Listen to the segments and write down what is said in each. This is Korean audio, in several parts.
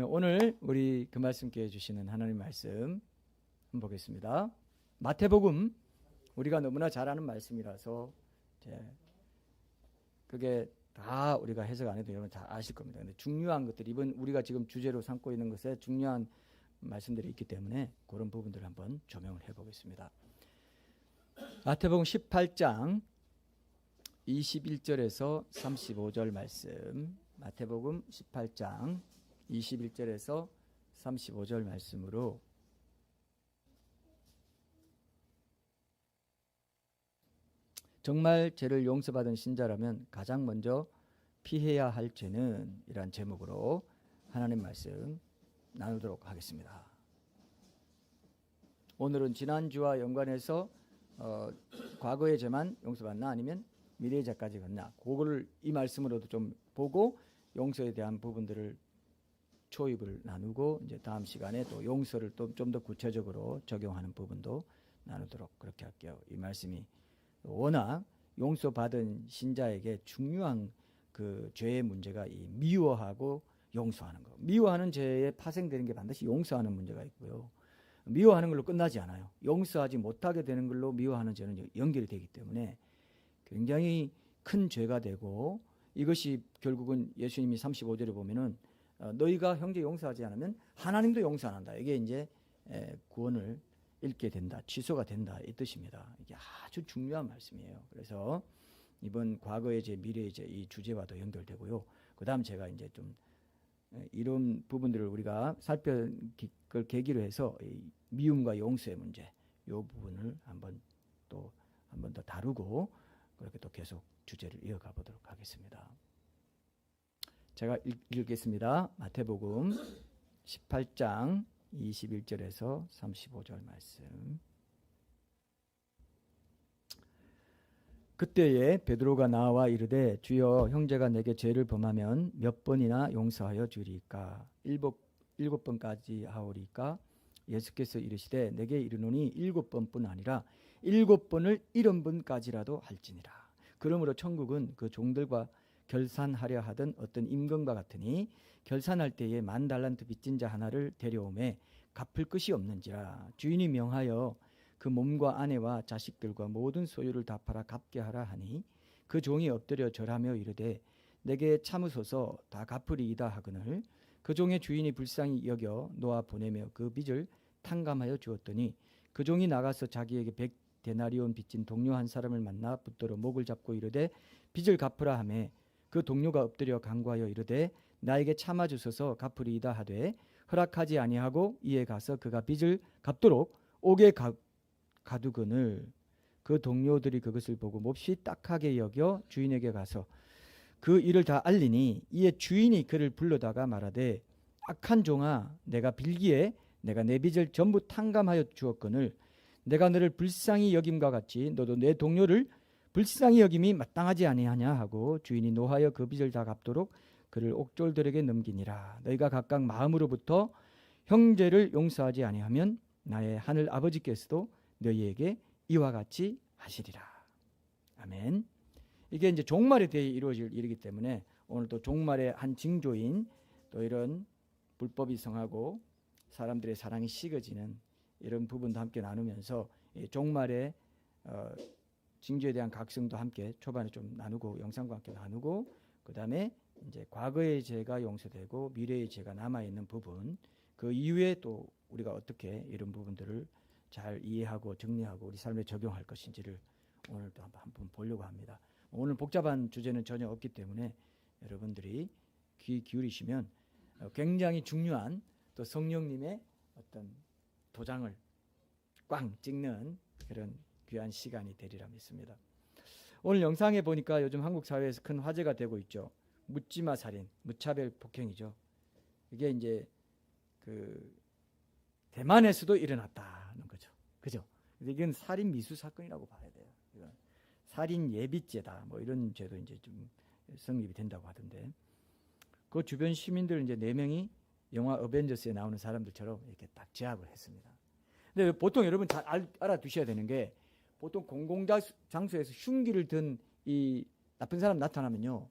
오늘 우리 그 말씀께 주시는 하나님 말씀 한번 보겠습니다. 마태복음, 우리가 너무나 잘 아는 말씀이라서 그게 다 우리가 해석 안 해도 여러분 다 아실 겁니다. 근데 중요한 것들, 이번 우리가 지금 주제로 삼고 있는 것에 중요한 말씀들이 있기 때문에 그런 부분들을 한번 조명을 해보겠습니다. 마태복음 18장 21절에서 35절 말씀, 마태복음 18장 21절에서 35절 말씀으로 정말 죄를 용서받은 신자라면 가장 먼저 피해야 할 죄는 이란 제목으로 하나님 말씀 나누도록 하겠습니다. 오늘은 지난주와 연관해서 과거의 죄만 용서받나 아니면 미래의 죄까지 걷나, 그거를 이 말씀으로도 좀 보고 용서에 대한 부분들을 초입을 나누고 이제 다음 시간에 또 용서를 또 좀 더 구체적으로 적용하는 부분도 나누도록 그렇게 할게요. 이 말씀이 워낙 용서받은 신자에게 중요한 그 죄의 문제가 이 미워하고 용서하는 거. 미워하는 죄에 파생되는 게 반드시 용서하는 문제가 있고요. 미워하는 걸로 끝나지 않아요. 용서하지 못하게 되는 걸로 미워하는 죄는 연결이 되기 때문에 굉장히 큰 죄가 되고, 이것이 결국은 예수님이 35절에 보면은 너희가 형제 용서하지 않으면 하나님도 용서 안 한다. 이게 이제 구원을 잃게 된다, 취소가 된다, 이 뜻입니다. 이게 아주 중요한 말씀이에요. 그래서 이번 과거의 죄, 미래의 죄, 이 주제와도 연결되고요. 그 다음 제가 이제 좀 이런 부분들을 우리가 살펴볼 계기로 해서 이 미움과 용서의 문제, 이 부분을 한 번 더 다루고 그렇게 또 계속 주제를 이어가 보도록 하겠습니다. 제가 읽겠습니다. 마태복음 18장 21절에서 35절 말씀. 그때에 베드로가 나와 이르되 주여, 형제가 내게 죄를 범하면 몇 번이나 용서하여 주리까? 일곱 번까지 하오리까? 예수께서 이르시되 내게 이르노니 7번뿐 아니라 7번을 70번까지라도 할지니라. 그러므로 천국은 그 종들과 결산하려 하던 어떤 임금과 같으니 결산할 때에 10,000달란트 빚진 자 하나를 데려오매 갚을 것이 없는지라. 주인이 명하여 그 몸과 아내와 자식들과 모든 소유를 다 팔아 갚게 하라 하니 그 종이 엎드려 절하며 이르되 내게 참으소서, 다 갚으리이다 하거늘 그 종의 주인이 불쌍히 여겨 놓아 보내며 그 빚을 탕감하여 주었더니 그 종이 나가서 자기에게 100데나리온 빚진 동료 한 사람을 만나 붙들어 목을 잡고 이르되 빚을 갚으라 하매 그 동료가 엎드려 간구하여 이르되 나에게 참아 주소서, 갚으리이다 하되 허락하지 아니하고 이에 가서 그가 빚을 갚도록 옥에 가두거늘 그 동료들이 그것을 보고 몹시 딱하게 여겨 주인에게 가서 그 일을 다 알리니 이에 주인이 그를 불러다가 말하되 악한 종아, 내가 빌기에 내가 내 빚을 전부 탕감하여 주었거늘 내가 너를 불쌍히 여김과 같이 너도 내 동료를 불쌍히 여김이 마땅하지 아니하냐 하고 주인이 노하여 그 빚을 다 갚도록 그를 옥졸들에게 넘기니라. 너희가 각각 마음으로부터 형제를 용서하지 아니하면 나의 하늘 아버지께서도 너희에게 이와 같이 하시리라. 아멘. 이게 이제 종말에 대해 이루어질 일이기 때문에 오늘 또 종말의 한 징조인 또 이런 불법이 성하고 사람들의 사랑이 식어지는 이런 부분도 함께 나누면서 종말의 징조에 대한 각성도 함께 초반에 좀 나누고 영상과 함께 나누고, 그 다음에 이제 과거의 죄가 용서되고 미래의 죄가 남아 있는 부분, 그 이후에 또 우리가 어떻게 이런 부분들을 잘 이해하고 정리하고 우리 삶에 적용할 것인지를 오늘 또 한번 보려고 합니다. 오늘 복잡한 주제는 전혀 없기 때문에 여러분들이 귀 기울이시면 굉장히 중요한 또 성령님의 어떤 도장을 꽝 찍는 그런 귀한 시간이 되리라 믿습니다. 오늘 영상에 보니까 요즘 한국 사회에서 큰 화제가 되고 있죠. 묻지마 살인, 무차별 폭행이죠. 이게 이제 그 대만에서도 일어났다는 거죠. 그죠? 이건 살인 미수 사건이라고 봐야 돼요. 이건 살인 예비죄다. 뭐 이런 죄도 이제 좀 성립이 된다고 하던데, 그 주변 시민들 이제 4명이 영화 어벤져스에 나오는 사람들처럼 이렇게 딱 제압을 했습니다. 근데 보통 여러분 잘 알아두셔야 되는 게, 보통 공공장소에서 흉기를 든 이 나쁜 사람 나타나면요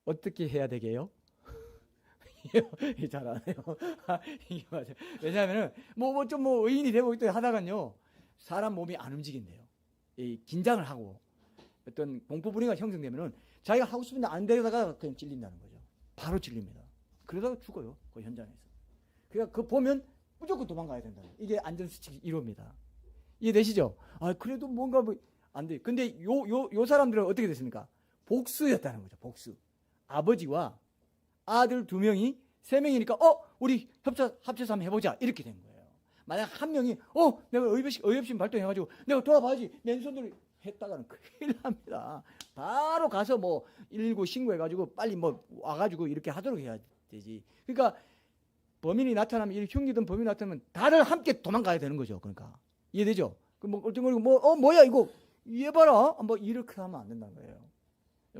어떻게 해야 되게요? 잘 안 해요. 이게 맞아요. 왜냐하면은 뭐 의인이 되고 또 하다간요 사람 몸이 안 움직인대요. 이 긴장을 하고 어떤 공포 분위기가 형성되면은 자기가 하고 싶은데 안 되다가 그냥 찔린다는 거죠. 바로 찔립니다. 그러다가 죽어요. 그 현장에서. 그러니까 그 보면 무조건 도망가야 된다. 이게 안전수칙 1호입니다. 이해되시죠? 아 그래도 뭔가 뭐 안 돼. 근데 요 사람들은 어떻게 됐습니까? 복수였다는 거죠. 복수. 아버지와 아들 2명이 3명이니까 우리 합쳐서 한번 해보자 이렇게 된 거예요. 만약 한 명이 내가 의협심 발동해가지고 내가 도와봐야지 맨손으로 했다가는 큰일 납니다. 바로 가서 뭐 119 신고해가지고 빨리 뭐 와가지고 이렇게 하도록 해야 되지. 그러니까 범인이 나타나면 이 흉기든 범인이 나타나면 다들 함께 도망가야 되는 거죠. 그러니까 이해되죠? 뭐 얼쩡거리고 뭐야 이거 얘 봐라 뭐 이렇게 하면 안 된다는 거예요.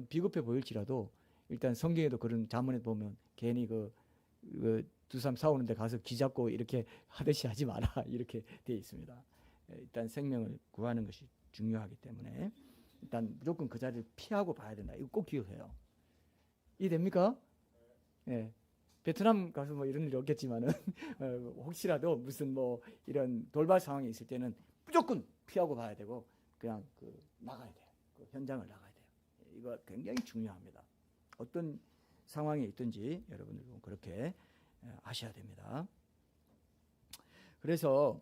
비겁해 보일지라도 일단 성경에도 그런 자문에 보면 괜히 두 사람 싸우는데 가서 기 잡고 이렇게 하듯이 하지 마라 이렇게 되어 있습니다. 일단 생명을 구하는 것이 중요하기 때문에 일단 무조건 그 자리를 피하고 봐야 된다. 이거 꼭 기억해요. 이해됩니까? 예. 베트남 가서 뭐 이런 일이 없겠지만은 혹시라도 무슨 뭐 이런 돌발 상황이 있을 때는 무조건 피하고 봐야 되고 그냥 나가야 돼요. 그 현장을 나가야 돼요. 이거 굉장히 중요합니다. 어떤 상황에 있든지 여러분들 그렇게 하셔야 됩니다. 그래서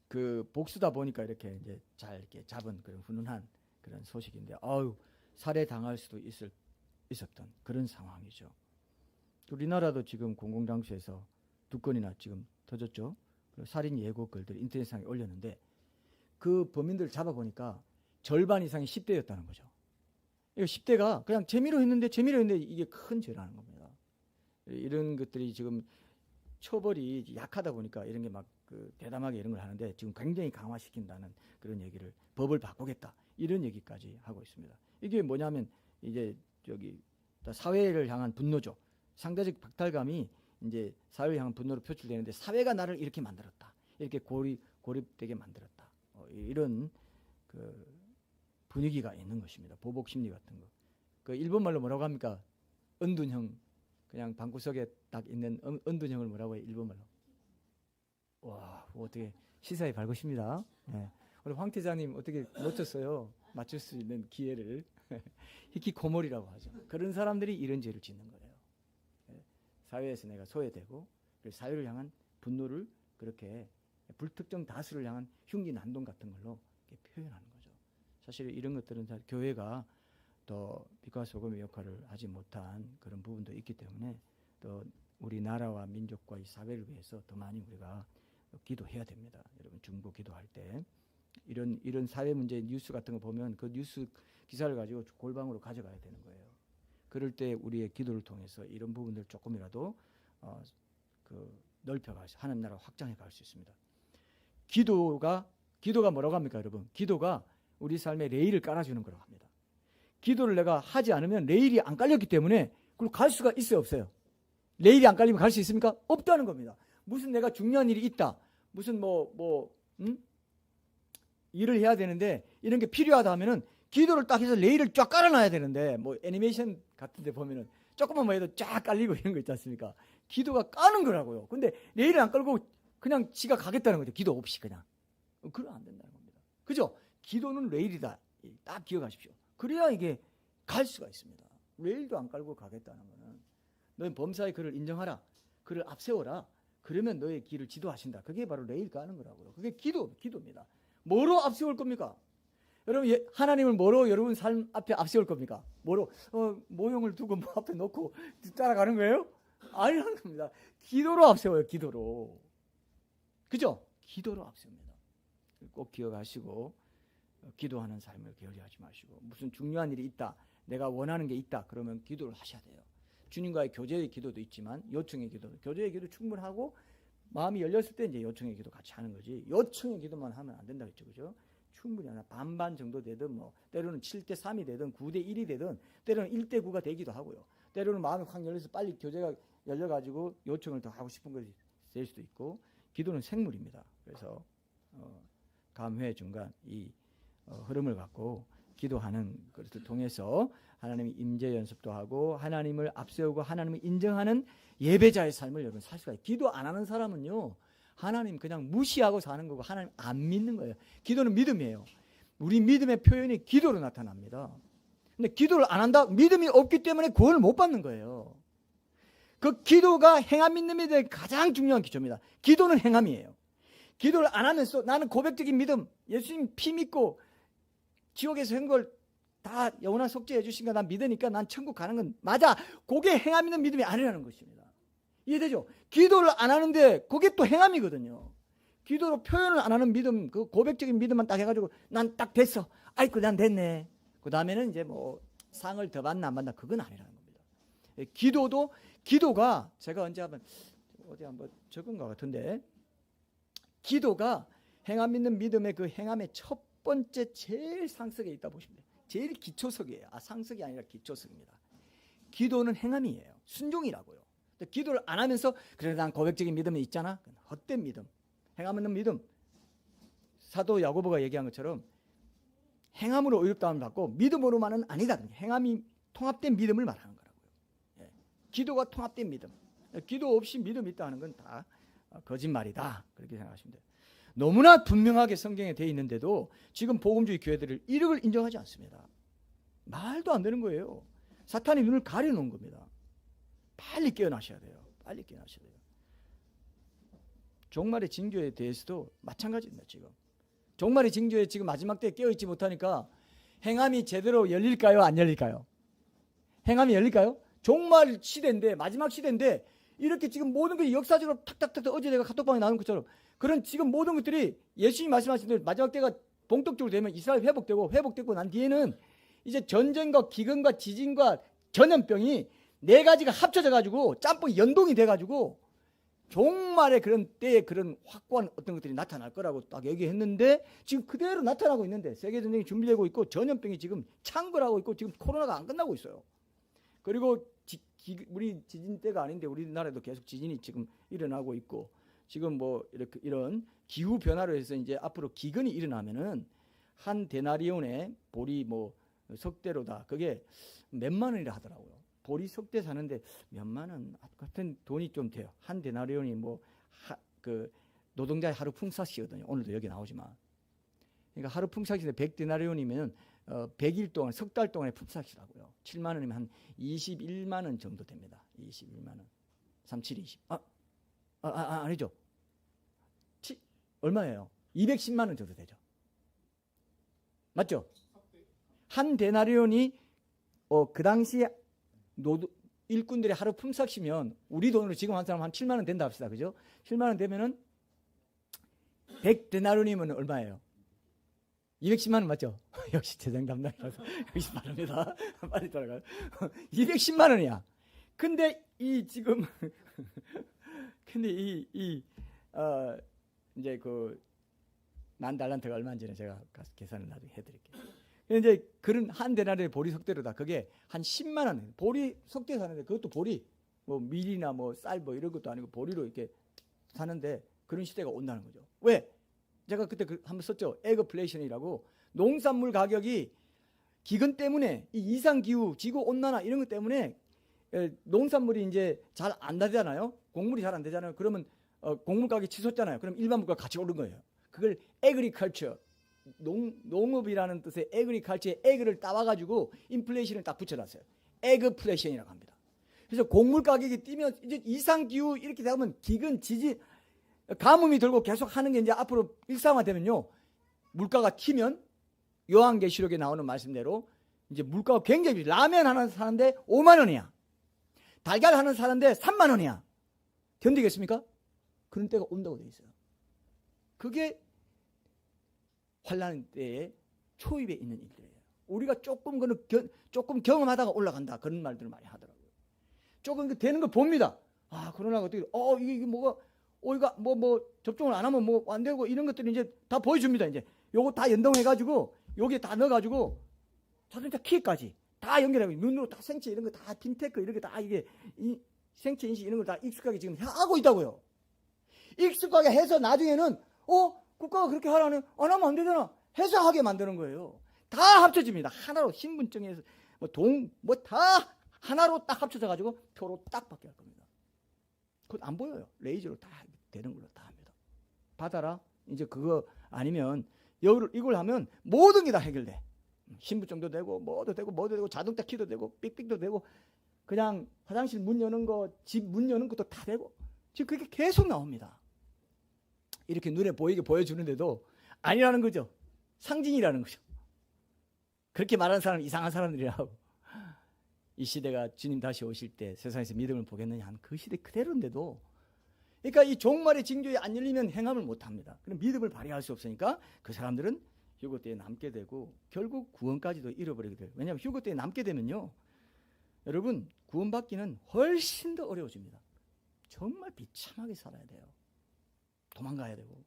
그 복수다 보니까 이렇게 이제 잘 이렇게 잡은 그런 훈훈한 그런 소식인데, 살해 당할 수도 있었던 그런 상황이죠. 우리나라도 지금 공공장소에서 2건이나 지금 터졌죠. 살인 예고 글들 인터넷상에 올렸는데 그 범인들을 잡아보니까 절반 이상이 10대였다는 거죠. 이거 10대가 그냥 재미로 했는데 이게 큰 죄라는 겁니다. 이런 것들이 지금 처벌이 약하다 보니까 이런 게 막 대담하게 이런 걸 하는데 지금 굉장히 강화시킨다는 그런 얘기를 법을 바꾸겠다 이런 얘기까지 하고 있습니다. 이게 뭐냐면 이제 사회를 향한 분노죠. 상대적 박탈감이 이제 사회를 향한 분노로 표출되는데 사회가 나를 이렇게 만들었다. 이렇게 고립되게 만들었다. 이런 분위기가 있는 것입니다. 보복 심리 같은 거. 일본말로 뭐라고 합니까? 은둔형. 그냥 방구석에 딱 있는 은둔형을 뭐라고 해요? 일본말로. 와, 어떻게 시사에 밝으십니다. 네. 우리 황 팀장님 어떻게 놓쳤어요? 맞출 수 있는 기회를. 히키코모리라고 하죠. 그런 사람들이 이런 죄를 짓는 거예요. 사회에서 내가 소외되고 사회를 향한 분노를 그렇게 불특정 다수를 향한 흉기 난동 같은 걸로 표현하는 거죠. 사실 이런 것들은 교회가 또 빛과 소금의 역할을 하지 못한 그런 부분도 있기 때문에 또 우리나라와 민족과 이 사회를 위해서 더 많이 우리가 기도해야 됩니다. 여러분 중보 기도할 때 이런 사회 문제 뉴스 같은 거 보면 그 뉴스 기사를 가지고 골방으로 가져가야 되는 거예요. 그럴 때 우리의 기도를 통해서 이런 부분들 조금이라도 넓혀가서 하나님 나라 확장해 갈 수 있습니다. 기도가 뭐라고 합니까, 여러분? 기도가 우리 삶에 레일을 깔아주는 거라고 합니다. 기도를 내가 하지 않으면 레일이 안 깔렸기 때문에 그걸 갈 수가 있어요, 없어요? 레일이 안 깔리면 갈 수 있습니까? 없다는 겁니다. 무슨 내가 중요한 일이 있다, 무슨 일을 해야 되는데 이런 게 필요하다 하면은 기도를 딱 해서 레일을 쫙 깔아놔야 되는데 뭐 애니메이션 같은 데 보면은 조금만 뭐 해도 쫙 깔리고 이런 거 있지 않습니까? 기도가 까는 거라고요. 근데 레일을 안 깔고 그냥 지가 가겠다는 거죠. 기도 없이 그냥. 그러면 안 된다는 겁니다. 그죠? 기도는 레일이다. 딱 기억하십시오. 그래야 이게 갈 수가 있습니다. 레일도 안 깔고 가겠다는 거는 너희 범사의 그를 인정하라. 그를 앞세워라. 그러면 너의 길을 지도하신다. 그게 바로 레일 까는 거라고요. 그게 기도입니다. 뭐로 앞세울 겁니까? 여러분 하나님을 뭐로 여러분 삶 앞에 앞세울 겁니까? 뭐로 모형을 두고 뭐 앞에 놓고 따라가는 거예요? 아니라는 겁니다. 기도로 앞세워요. 기도로. 그죠? 기도로 앞세웁니다. 꼭 기억하시고 기도하는 삶을 게으리하지 마시고 무슨 중요한 일이 있다. 내가 원하는 게 있다. 그러면 기도를 하셔야 돼요. 주님과의 교제의 기도도 있지만 요청의 기도, 교제의 기도 충분하고 마음이 열렸을 때 이제 요청의 기도 같이 하는 거지. 요청의 기도만 하면 안 된다 했죠, 그죠? 충분히 하나 반반 정도 되든 뭐 때로는 7대3이 되든 9대1이 되든 때로는 1대9가 되기도 하고요. 때로는 마음이 확 열려서 빨리 교제가 열려가지고 요청을 더 하고 싶은 것이 될 수도 있고 기도는 생물입니다. 그래서 감회 중간 이 흐름을 갖고 기도하는 것을 통해서 하나님의 임재 연습도 하고 하나님을 앞세우고 하나님을 인정하는 예배자의 삶을 여러분 살 수가 있어요. 기도 안 하는 사람은요, 하나님 그냥 무시하고 사는 거고 하나님 안 믿는 거예요. 기도는 믿음이에요. 우리 믿음의 표현이 기도로 나타납니다. 근데 기도를 안 한다? 믿음이 없기 때문에 구원을 못 받는 거예요. 그 기도가 행함 믿는 믿음의 가장 중요한 기초입니다. 기도는 행함이에요. 기도를 안 하면서 나는 고백적인 믿음, 예수님 피 믿고 지옥에서 한 걸 다 영원한 속죄해 주신 거 난 믿으니까 난 천국 가는 건 맞아. 그게 행함 있는 믿음이 아니라는 것입니다. 이해되죠? 기도를 안 하는데 그게 또 행함이거든요. 기도로 표현을 안 하는 믿음, 그 고백적인 믿음만 딱 해가지고 난 딱 됐어. 아이고 난 됐네. 그 다음에는 이제 뭐 상을 더 받나 안 받나 그건 아니라는 겁니다. 기도가 제가 언제 어디 한번 적은 것 같은데, 기도가 행함 있는 믿음의 그 행함의 첫 번째 제일 상석에 있다 보시면 돼요. 제일 기초석이에요. 상석이 아니라 기초석입니다. 기도는 행함이에요. 순종이라고요. 기도를 안 하면서 그래 난 고백적인 믿음이 있잖아. 헛된 믿음, 행함 있는 믿음. 사도 야고보가 얘기한 것처럼 행함으로 의롭다함을 받고 믿음으로만은 아니다. 행함이 통합된 믿음을 말하는 거라고요. 예. 기도가 통합된 믿음. 기도 없이 믿음이 있다는 건 다 거짓말이다. 그렇게 생각하시면 돼요. 너무나 분명하게 성경에 되어 있는데도 지금 복음주의 교회들을 이력을 인정하지 않습니다. 말도 안 되는 거예요. 사탄이 눈을 가려놓은 겁니다. 빨리 깨어나셔야 돼요. 빨리 깨어나셔야 돼요. 종말의 징조에 대해서도 마찬가지입니다. 지금 종말의 징조에 지금 마지막 때에 깨어있지 못하니까 행함이 제대로 열릴까요? 안 열릴까요? 행함이 열릴까요? 종말 시대인데, 마지막 시대인데 이렇게 지금 모든 것이 역사적으로 탁탁탁 어제 내가 카톡방에 나온 것처럼 그런 지금 모든 것들이 예수님이 말씀하신 대로 마지막 때가 본격적으로 되면 이스라엘 회복되고 난 뒤에는 이제 전쟁과 기근과 지진과 전염병이 네 가지가 합쳐져 가지고 짬뽕 연동이 돼 가지고 종말의 그런 때에 그런 확고한 어떤 것들이 나타날 거라고 딱 얘기했는데 지금 그대로 나타나고 있는데, 세계전쟁이 준비되고 있고 전염병이 지금 창궐하고 있고 지금 코로나가 안 끝나고 있어요. 그리고 우리 지진 때가 아닌데 우리나라에도 계속 지진이 지금 일어나고 있고, 지금 뭐 이렇게 이런 기후 변화로 해서 이제 앞으로 기근이 일어나면은 한 데나리온에 보리 뭐 석대로다 그게 몇만 원이라 하더라고요. 보리 석대 사는데 몇만 원 같은 돈이 좀 돼요. 한 데나리온이 뭐 그 노동자의 하루 품삯이거든요. 오늘도 여기 나오지만, 그러니까 하루 품삯인데 100데나리온이면 100일 동안 석 달 동안의 품삯이라고요. 7만 원이면 한 21만 원 정도 됩니다. 21만 원. 3720. 아니죠. 얼마예요? 210만 원 정도 되죠. 맞죠? 한 데나리온이 그 당시에 일꾼들의 하루 품삯이면 우리 돈으로 지금 한 사람 한 7만 원 된다 합시다. 그죠? 7만 원 되면은 100데나리온이면 얼마예요? 210만 원 맞죠? 역시 재정 담당이라서 역시 빠릅니다. 빨리 돌아가요. 210만 원이야. 근데 지금 근데 이제 그 만 달란트가 얼마인지는 제가 계산을 나중에 해드릴게요. 이제 그런 한 데나리온의 보리 석대로다. 그게 한 10만 원. 보리 석대 사는데 그것도 보리 뭐 밀이나 뭐 쌀 뭐 이런 것도 아니고 보리로 이렇게 사는데 그런 시대가 온다는 거죠. 왜? 제가 그때 한번 썼죠. 에그플레이션이라고. 농산물 가격이 기근 때문에 이 이상기후, 지구온난화 이런 것 때문에 농산물이 이제 잘 안 되잖아요. 곡물이 잘 안 되잖아요. 그러면 곡물 가격이 치솟잖아요. 그럼 일반 물가 같이 오른 거예요. 그걸 에그리컬처, 농업이라는 뜻의 에그리컬처의 에그를 따와가지고 인플레이션을 딱 붙여놨어요. 에그플레이션이라고 합니다. 그래서 곡물 가격이 뛰면 이제 이상기후 이렇게 되면 기근, 지진, 가뭄이 들고 계속 하는 게 이제 앞으로 일상화되면요. 물가가 튀면 요한계시록에 나오는 말씀대로 이제 물가가 굉장히 라면 하나 사는데 5만 원이야. 달걀 하나 사는데 3만 원이야. 견디겠습니까? 그런 때가 온다고 돼 있어요. 그게 환란 때의 초입에 있는 일들이에요. 우리가 조금 경험하다가 올라간다 그런 말들을 많이 하더라고요. 조금 되는 거 봅니다. 코로나가 어떻게 이게 뭐가 이거 뭐 접종을 안 하면 뭐 안 되고 이런 것들이 이제 다 보여줍니다. 이제 요거 다 연동해가지고 여기에 다 넣어가지고 자동차 키까지 다 연결하고 눈으로 다 생체 이런 거 다 핀테크 이런 거 다 이게 생체 인식 이런 걸 다 익숙하게 지금 하고 있다고요. 익숙하게 해서 나중에는 국가가 그렇게 하라는 안 하면 안 되잖아 해서 하게 만드는 거예요. 다 합쳐집니다. 하나로 신분증에서 뭐 다 하나로 딱 합쳐져 가지고 표로 딱 바뀌어 겁니다. 그건 안 보여요. 레이저로 다 되는 걸로 다 합니다. 받아라. 이제 그거 아니면 이걸 하면 모든 게 다 해결돼. 신분증도 되고 뭐도 되고 자동차 키도 되고 삑삑도 되고 그냥 화장실 문 여는 거, 집 문 여는 것도 다 되고 지금 그게 계속 나옵니다. 이렇게 눈에 보이게 보여주는데도 아니라는 거죠. 상징이라는 거죠. 그렇게 말하는 사람은 이상한 사람들이라고. 이 시대가 주님 다시 오실 때 세상에서 믿음을 보겠느냐 하는 그 시대 그대로인데도, 그러니까 이 종말의 징조에 안 열리면 행함을 못합니다. 그럼 믿음을 발휘할 수 없으니까 그 사람들은 휴거 때에 남게 되고 결국 구원까지도 잃어버리게 돼요. 왜냐하면 휴거 때에 남게 되면요, 여러분 구원받기는 훨씬 더 어려워집니다. 정말 비참하게 살아야 돼요. 도망가야 되고,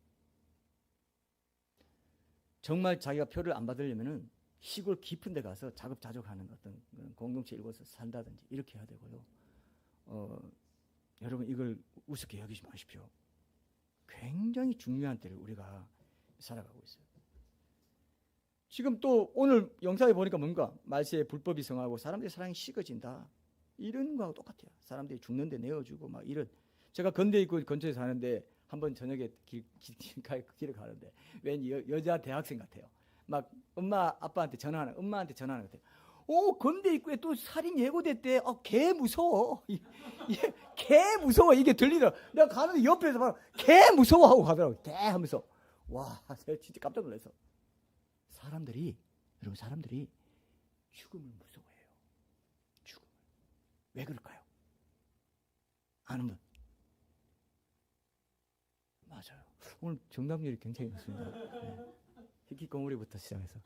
정말 자기가 표를 안 받으려면은 시골 깊은 데 가서 자급자족하는 어떤 공동체 일궈서 산다든지 이렇게 해야 되고요. 여러분 이걸 우습게 여기지 마십시오. 굉장히 중요한 때를 우리가 살아가고 있어요. 지금 또 오늘 영상에 보니까 뭔가 말세에 불법이 성하고 사람들의 사랑이 식어진다, 이런 거하고 똑같아요. 사람들이 죽는데 내어주고 막 이런. 제가 건대 있고 근처에 사는데 한번 저녁에 길에 가는데 웬 여자 대학생 같아요. 막 엄마한테 전화하는 것 같아요. 건대 입구에 또 살인 예고됐대. 개 무서워. 개 무서워. 이게 들리더라. 내가 가는데 옆에서 바로 개 무서워 하고 가더라고. 개 하면서. 와, 진짜 깜짝 놀랐어. 여러분 사람들이 죽음을 무서워해요. 죽음을. 왜 그럴까요? 아는 분? 맞아요. 오늘 정답률이 굉장히 높습니다. 네. 히키코모리부터 시작해서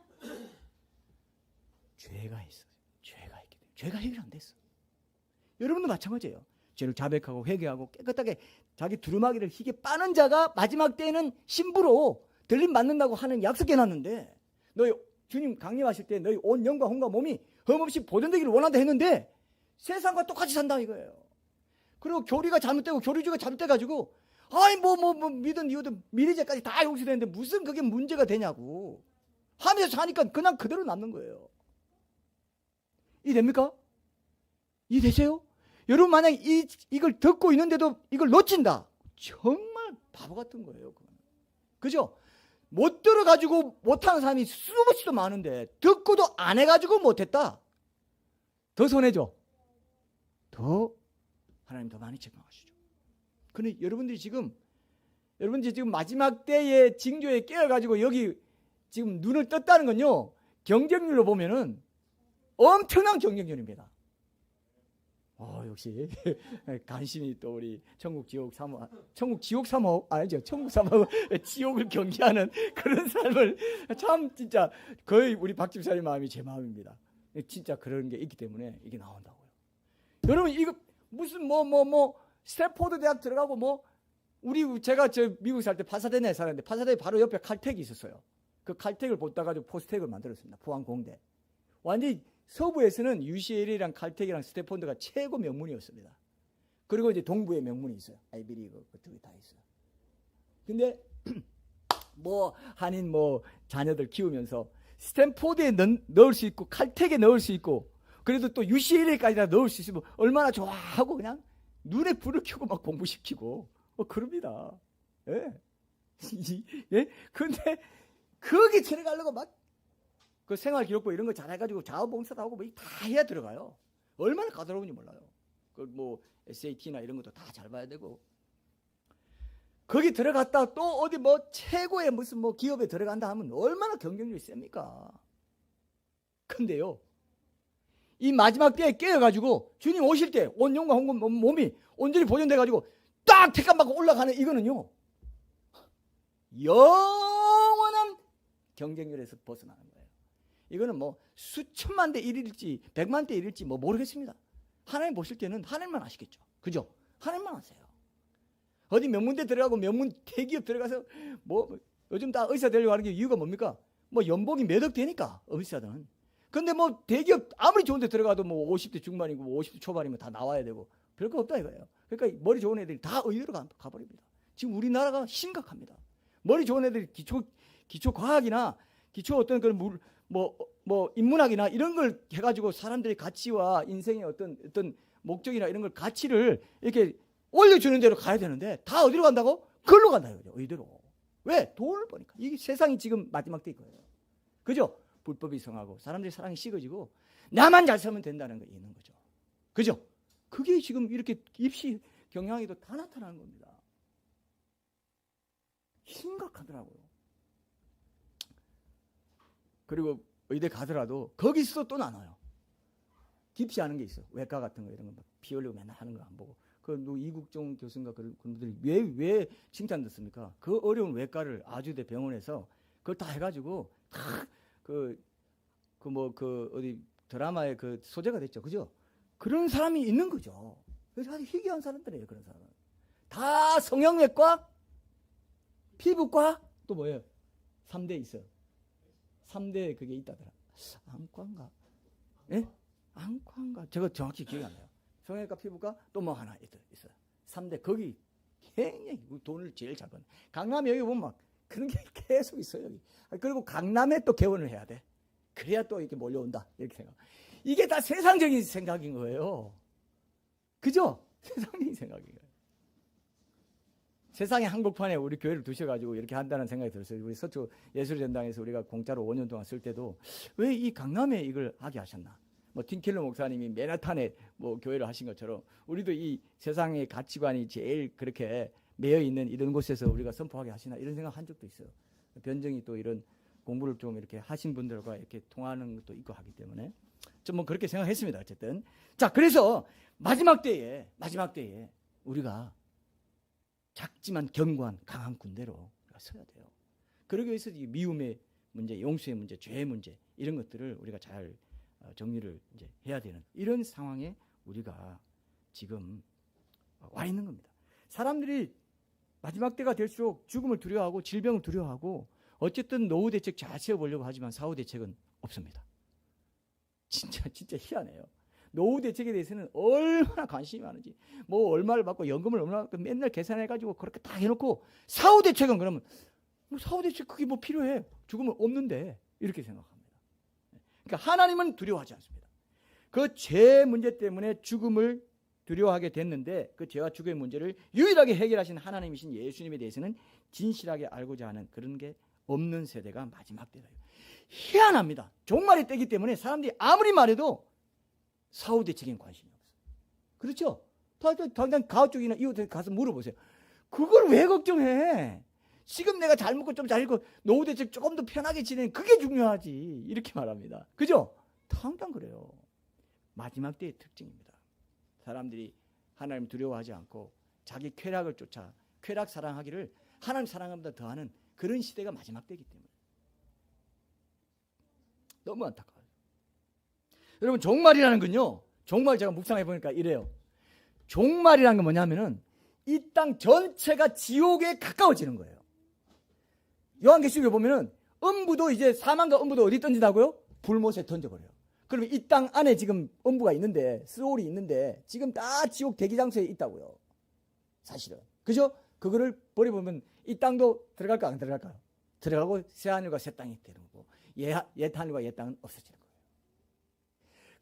죄가 있어요. 죄가 있기 때문에 죄가 해결 안 됐어. 여러분도 마찬가지예요. 죄를 자백하고 회개하고 깨끗하게 자기 두루마기를 희게 빠는 자가 마지막 때에는 신부로 들림 받는다고 하는 약속해놨는데, 너희 주님 강림하실 때 너희 온 영과 혼과 몸이 흠없이 보존되기를 원한다 했는데 세상과 똑같이 산다 이거예요. 그리고 교리가 잘못되고 교리주의가 잘못돼가지고 믿은 이유도 미래죄까지 다 용서되는데 무슨 그게 문제가 되냐고 하면서 사니까 그냥 그대로 남는 거예요. 이해됩니까? 이해되세요? 여러분 만약 이걸 듣고 있는데도 이걸 놓친다, 정말 바보 같은 거예요. 그죠? 못 들어가지고 못하는 사람이 수없이도 많은데 듣고도 안 해가지고 못했다, 더 손해죠. 하나님 더 많이 책망하시죠. 근데 여러분들이 지금 마지막 때의 징조에 깨어가지고 여기 지금 눈을 떴다는 건요, 경쟁률로 보면은 엄청난 경쟁률입니다. 역시 간신히 또 우리 천국 지옥 3호 아니죠, 천국 3호 지옥을 경계하는 그런 삶을 참 진짜 거의 우리 박 집사님 마음이 제 마음입니다. 진짜 그런 게 있기 때문에 이게 나온다고요. 여러분 이거 무슨 스탠포드 대학 들어가고 제가 미국 살 때 파사데나에 살았는데 파사데나 바로 옆에 칼텍이 있었어요. 그 칼텍을 보다 가지고 포스텍을 만들었습니다. 포항공대. 완전히 서부에서는 UCL이랑 칼텍이랑 스탠포드가 최고 명문이었습니다. 그리고 이제 동부에 명문이 있어요. 아이비리그 그쪽이 다 있어요. 근데 한인 자녀들 키우면서 스탠포드에 넣을 수 있고 칼텍에 넣을 수 있고 그래도 또 UCLA까지 다 넣을 수 있으면 얼마나 좋아 하고 그냥 눈에 불을 켜고 막 공부시키고 그럽니다. 예. 예? 근데 거기 들어가려고 막 그 생활기록부 이런 거 잘해가지고 자원봉사도 하고 다 해야 들어가요. 얼마나 까다로운지 몰라요. SAT나 이런 것도 다 잘 봐야 되고. 거기 들어갔다 또 어디 최고의 무슨 기업에 들어간다 하면 얼마나 경쟁률이 셉니까? 근데요, 이 마지막 때에 깨어가지고 주님 오실 때 온 영과 온 몸이 온전히 보존돼가지고 딱 택감 받고 올라가는 이거는요, 영원한 경쟁률에서 벗어나는 거예요. 이거는 수천만 대 1일지 100만 대 1일지 모르겠습니다. 하나님 보실 때는 하나님만 아시겠죠. 그죠? 하나님만 아세요. 어디 명문대 들어가고 명문 대기업 들어가서 요즘 다 의사 되려고 하는 게 이유가 뭡니까? 연봉이 몇 억 되니까 의사들은. 근데 대기업 아무리 좋은 데 들어가도 50대 중반이고 50대 초반이면 다 나와야 되고 별거 없다 이거예요. 그러니까 머리 좋은 애들이 다 의대로 가버립니다. 지금 우리나라가 심각합니다. 머리 좋은 애들이 기초 과학이나 기초 어떤 그런 뭐 인문학이나 이런 걸 해가지고 사람들의 가치와 인생의 어떤 목적이나 이런 걸 가치를 이렇게 올려주는 대로 가야 되는데 다 어디로 간다고? 그걸로 간다 이거죠. 의대로. 왜? 돈을 버니까. 이게 세상이 지금 마지막 때일 거예요. 그죠? 불법이 성하고 사람들의 사랑이 식어지고 나만 잘 살면 된다는 거 있는 거죠. 그죠? 그게 지금 이렇게 입시 경향에도 다 나타나는 겁니다. 심각하더라고요. 그리고 의대 가더라도 거기서 또 나눠요. 깊이하는 게 있어. 외과 같은 거 이런 거 막 피 흘리고 맨날 하는 거 안 보고. 그 이국종 교수인가 그런 분들이 왜 칭찬 듣습니까? 그 어려운 외과를 아주대 병원에서 그걸 다 해가지고 다 어디 드라마에 그 소재가 됐죠, 그죠? 그런 사람이 있는 거죠. 그래서 아주 희귀한 사람들이에요, 그런 사람은. 다 성형외과, 피부과, 또 뭐예요? 3대 있어요. 3대 그게 있다더라. 안과인가? 예? 안과인가? 제가 정확히 기억이 안 나요. 성형외과, 피부과, 또 뭐 하나 있어요. 3대 거기 굉장히 돈을 제일 잘 버는. 강남에 여기 보면 막 그런 게 계속 있어요, 여기. 그리고 강남에 또 개원을 해야 돼. 그래야 또 이렇게 몰려온다. 이렇게 생각. 이게 다 세상적인 생각인 거예요. 그죠? 세상적인 생각인 거예요. 세상의 한복판에 우리 교회를 두셔가지고 이렇게 한다는 생각이 들었어요. 우리 서초 예술전당에서 우리가 공짜로 5년 동안 쓸 때도 왜 이 강남에 이걸 하게 하셨나? 뭐 틴켈러 목사님이 맨하탄에 뭐 교회를 하신 것처럼 우리도 이 세상의 가치관이 제일 그렇게 매여 있는 이런 곳에서 우리가 선포하게 하시나 이런 생각 한 적도 있어요. 변정이 또 이런 공부를 좀 이렇게 하신 분들과 이렇게 통하는 것도 있고 하기 때문에 좀 뭐 그렇게 생각했습니다. 어쨌든 자, 그래서 마지막 때에 우리가 작지만 견고한 강한 군대로 우리가 서야 돼요. 그러기 위해서 이 미움의 문제, 용서의 문제, 죄의 문제 이런 것들을 우리가 잘 정리를 이제 해야 되는 이런 상황에 우리가 지금 와 있는 겁니다. 사람들이 마지막 때가 될수록 죽음을 두려워하고 질병을 두려워하고 어쨌든 노후 대책 잘 세워보려고 하지만 사후 대책은 없습니다. 진짜 희한해요. 노후 대책에 대해서는 얼마나 관심이 많은지 뭐 얼마를 받고 연금을 얼마나 받고 맨날 계산해가지고 그렇게 딱 해놓고 사후 대책은 그러면 뭐 사후 대책 그게 뭐 필요해? 죽으면 없는데 이렇게 생각합니다. 그러니까 하나님은 두려워하지 않습니다. 그 죄 문제 때문에 죽음을 두려워하게 됐는데 그 죄와 죽음의 문제를 유일하게 해결하신 하나님이신 예수님에 대해서는 진실하게 알고자 하는 그런 게 없는 세대가 마지막 때다. 희한합니다. 종말의 때이기 때문에 사람들이 아무리 말해도 사후 대책엔 관심이 없어요. 그렇죠? 당장 가옥 쪽이나 이웃에 가서 물어보세요. 그걸 왜 걱정해? 지금 내가 잘 먹고 좀 잘 입고 노후 대책 조금 더 편하게 지내는 그게 중요하지. 이렇게 말합니다. 그죠? 당장 그래요. 마지막 때의 특징입니다. 사람들이 하나님 두려워하지 않고 자기 쾌락을 쫓아 쾌락 사랑하기를 하나님 사랑함보다 더하는 그런 시대가 마지막 때이기 때문에 너무 안타까워요. 여러분 종말이라는 건요. 종말 제가 묵상해 보니까 이래요. 종말이라는 건 뭐냐면은 이 땅 전체가 지옥에 가까워지는 거예요. 요한계시록에 보면은 음부도 이제 사망과 음부도 어디 던진다고요? 불못에 던져버려요. 그러면 이 땅 안에 지금 음부가 있는데 스올이 있는데 지금 다 지옥 대기장소에 있다고요. 사실은. 그죠? 그거를 버려보면 이 땅도 들어갈까 안 들어갈까요? 들어가고 새하늘과 새 땅이 되는 거고 옛 하늘과 옛 땅은 없어지는 거예요.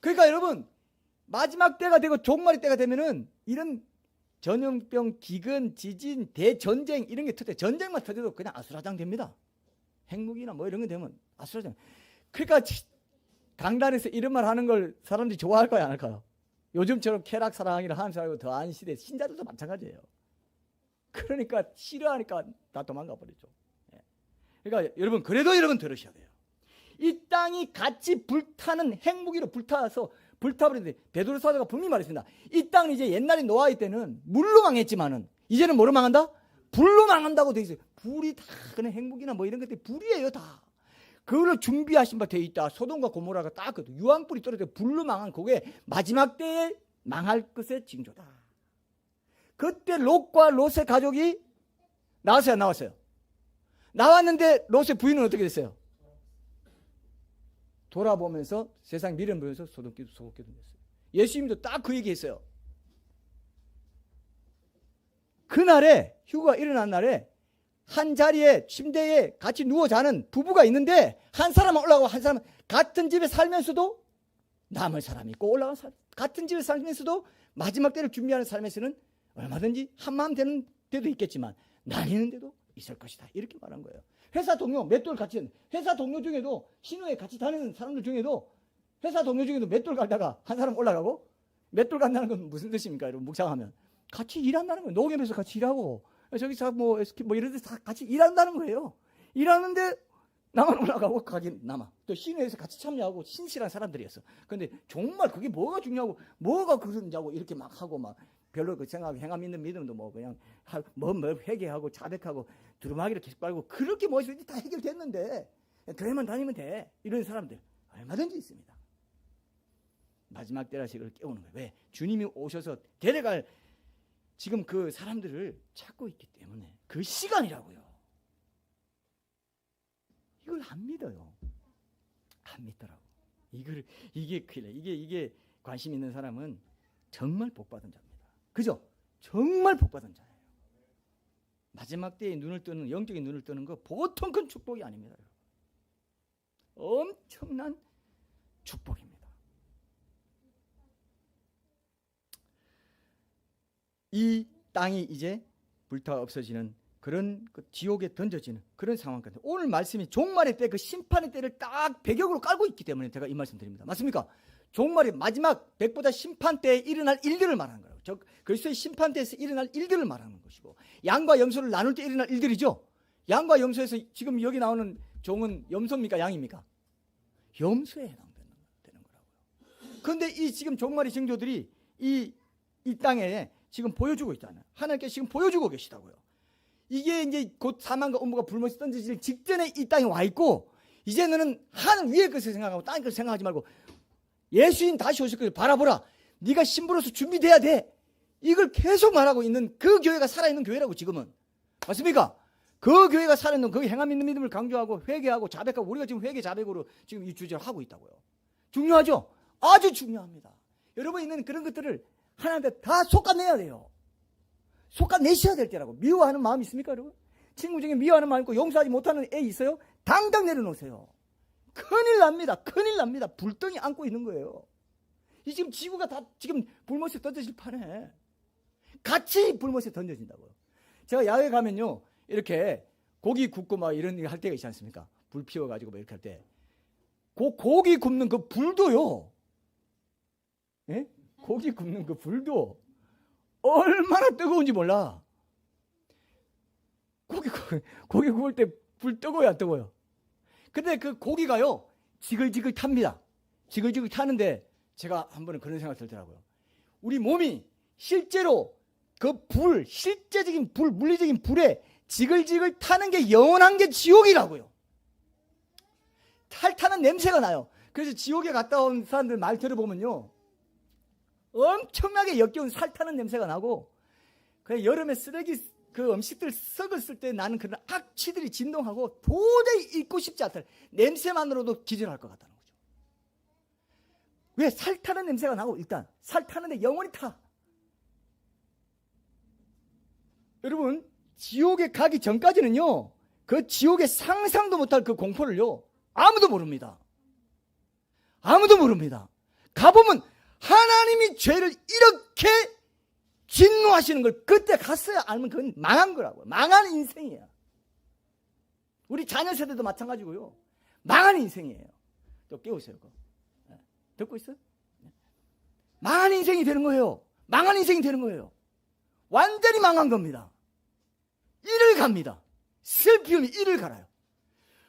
그러니까 여러분 마지막 때가 되고 종말의 때가 되면은 이런 전염병, 기근, 지진, 대전쟁 이런 게 터져 전쟁만 터져도 그냥 아수라장 됩니다. 핵무기나 뭐 이런 게 되면 아수라장. 그러니까 강단에서 이런 말 하는 걸 사람들이 좋아할까요, 안 할까요? 요즘처럼 쾌락 사랑이라 하는 사람이고 더한 시대 신자들도 마찬가지예요. 그러니까 싫어하니까 다 도망가 버리죠. 그러니까 여러분 그래도 여러분 들으셔야 돼요. 이 땅이 같이 불타는 핵무기로 불타서 불타버리는데 베드로 사도가 분명히 말했습니다. 이 땅은 이제 옛날에 노아의 때는 물로 망했지만은 이제는 뭐로 망한다? 불로 망한다고 돼 있어요. 불이 다 그냥 핵무기나 뭐 이런 것들이 불이에요 다. 그거를 준비하신 바 돼 있다. 소돔과 고모라가 딱 유황불이 떨어져 불로 망한 그게 마지막 때에 망할 것의 징조다. 그때 롯과 롯의 가족이 나왔어요, 안 나왔어요? 나왔는데 롯의 부인은 어떻게 됐어요? 돌아보면서 세상 미련 보면서 소돔기도 됐어요. 예수님도 딱 그 얘기했어요. 그날에 휴거가 일어난 날에 한 자리에 침대에 같이 누워 자는 부부가 있는데 한 사람은 올라가고 한 사람은 같은 집에 살면서도 남을 사람이 있고 올라간 사람, 같은 집에 살면서도 마지막 때를 준비하는 삶에서는 얼마든지 한마음 되는 데도 있겠지만 나뉘는 데도 있을 것이다. 이렇게 말한 거예요. 회사 동료 몇 돌 같이, 회사 동료 중에도 신호에 같이 다니는 사람들 중에도 회사 동료 중에도 몇 돌 갈다가 한 사람 올라가고, 몇 돌 간다는 건 무슨 뜻입니까? 여러분 묵상하면 같이 일한다는 거예요. 농협에서 같이 일하고 저기서 뭐 SK 뭐 이런 데서 다 같이 일한다는 거예요. 일하는데 나만 올라가고 가긴 남아. 또 신회에서 같이 참여하고 신실한 사람들이었어. 근데 정말 그게 뭐가 중요하고 뭐가 그런지하고 이렇게 막 하고 막 별로 그 생각, 행함 있는 믿음도 뭐 그냥 뭐 회개하고 자백하고 두루마기를 계속 빨고 그렇게 멋있는지 다 해결됐는데 교회만 다니면 돼. 이런 사람들 얼마든지 있습니다. 마지막 때라서 이걸 깨우는 거예요. 왜? 주님이 오셔서 데려갈 지금 그 사람들을 찾고 있기 때문에 그 시간이라고요. 이걸 안 믿어요. 안 믿더라고. 이게 큰일. 이게 관심 있는 사람은 정말 복받은 자입니다. 그죠? 정말 복받은 자예요. 마지막 때에 눈을 뜨는, 영적인 눈을 뜨는 거 보통 큰 축복이 아닙니다. 엄청난 축복입니다. 이 땅이 이제 불타 없어지는 그런 그 지옥에 던져지는 그런 상황 같아요. 오늘 말씀이 종말의 때, 그 심판의 때를 딱 배경으로 깔고 있기 때문에 제가 이 말씀 드립니다. 맞습니까? 종말의 마지막 백보다 심판 때에 일어날 일들을 말하는 거예요. 그리스도의 심판 때에서 일어날 일들을 말하는 것이고, 양과 염소를 나눌 때 일어날 일들이죠. 양과 염소에서 지금 여기 나오는 종은 염소입니까? 양입니까? 염소에 해당되는 거라고요. 그런데 이 지금 종말의 징조들이 이 땅에 지금 보여주고 있잖아요. 하나님께 지금 보여주고 계시다고요. 이게 이제 곧 사망과 음부가 불못이 던져질 직전에 이 땅에 와 있고, 이제 너는 하늘 위의 것을 생각하고 땅의 것을 생각하지 말고 예수님 다시 오실 것을 바라보라. 네가 신부로서 준비돼야 돼. 이걸 계속 말하고 있는 그 교회가 살아있는 교회라고 지금은. 맞습니까? 그 교회가 살아있는, 그 행함 있는 믿음을 강조하고 회개하고 자백하고, 우리가 지금 회개 자백으로 지금 이 주제를 하고 있다고요. 중요하죠? 아주 중요합니다. 여러분 있는 그런 것들을 하나님한테 다 솎아내야 돼요. 솎아내셔야 될 때라고. 미워하는 마음이 있습니까, 여러분? 친구 중에 미워하는 마음 있고 용서하지 못하는 애 있어요? 당장 내려놓으세요. 큰일 납니다. 큰일 납니다. 불덩이 안고 있는 거예요. 이 지금 지구가 다 지금 불못에 던져질 판에 같이 불못에 던져진다고요. 제가 야외 가면요, 이렇게 고기 굽고 막 이런 일 할 때가 있지 않습니까? 불 피워가지고 뭐 이렇게 할 때, 고기 굽는 그 불도요, 예? 고기 굽는 그 불도 얼마나 뜨거운지 몰라. 고기 구울 때 불 뜨거워요, 안 뜨거워요? 근데 그 고기가요, 지글지글 탑니다. 지글지글 타는데 제가 한 번은 그런 생각 들더라고요. 우리 몸이 실제로 그 불, 실제적인 불, 물리적인 불에 지글지글 타는 게 영원한 게 지옥이라고요. 탈타는 냄새가 나요. 그래서 지옥에 갔다 온 사람들 말 들어보면요, 엄청나게 역겨운 살타는 냄새가 나고, 그 여름에 쓰레기 그 음식들 썩었을 때 나는 그런 악취들이 진동하고 도저히 잊고 싶지 않다. 냄새만으로도 기절할 것 같다는 거죠. 왜? 살타는 냄새가 나고, 일단 살타는데 영원히 타. 여러분, 지옥에 가기 전까지는요, 그 지옥에 상상도 못할 그 공포를요, 아무도 모릅니다. 아무도 모릅니다. 가보면 하나님이 죄를 이렇게 진노하시는 걸 그때 갔어야 알면 그건 망한 거라고요. 망한 인생이에요. 우리 자녀 세대도 마찬가지고요. 망한 인생이에요. 또 깨우세요. 그거. 듣고 있어요? 망한 인생이 되는 거예요. 망한 인생이 되는 거예요. 완전히 망한 겁니다. 이를 갑니다. 슬픔이 이를 갈아요.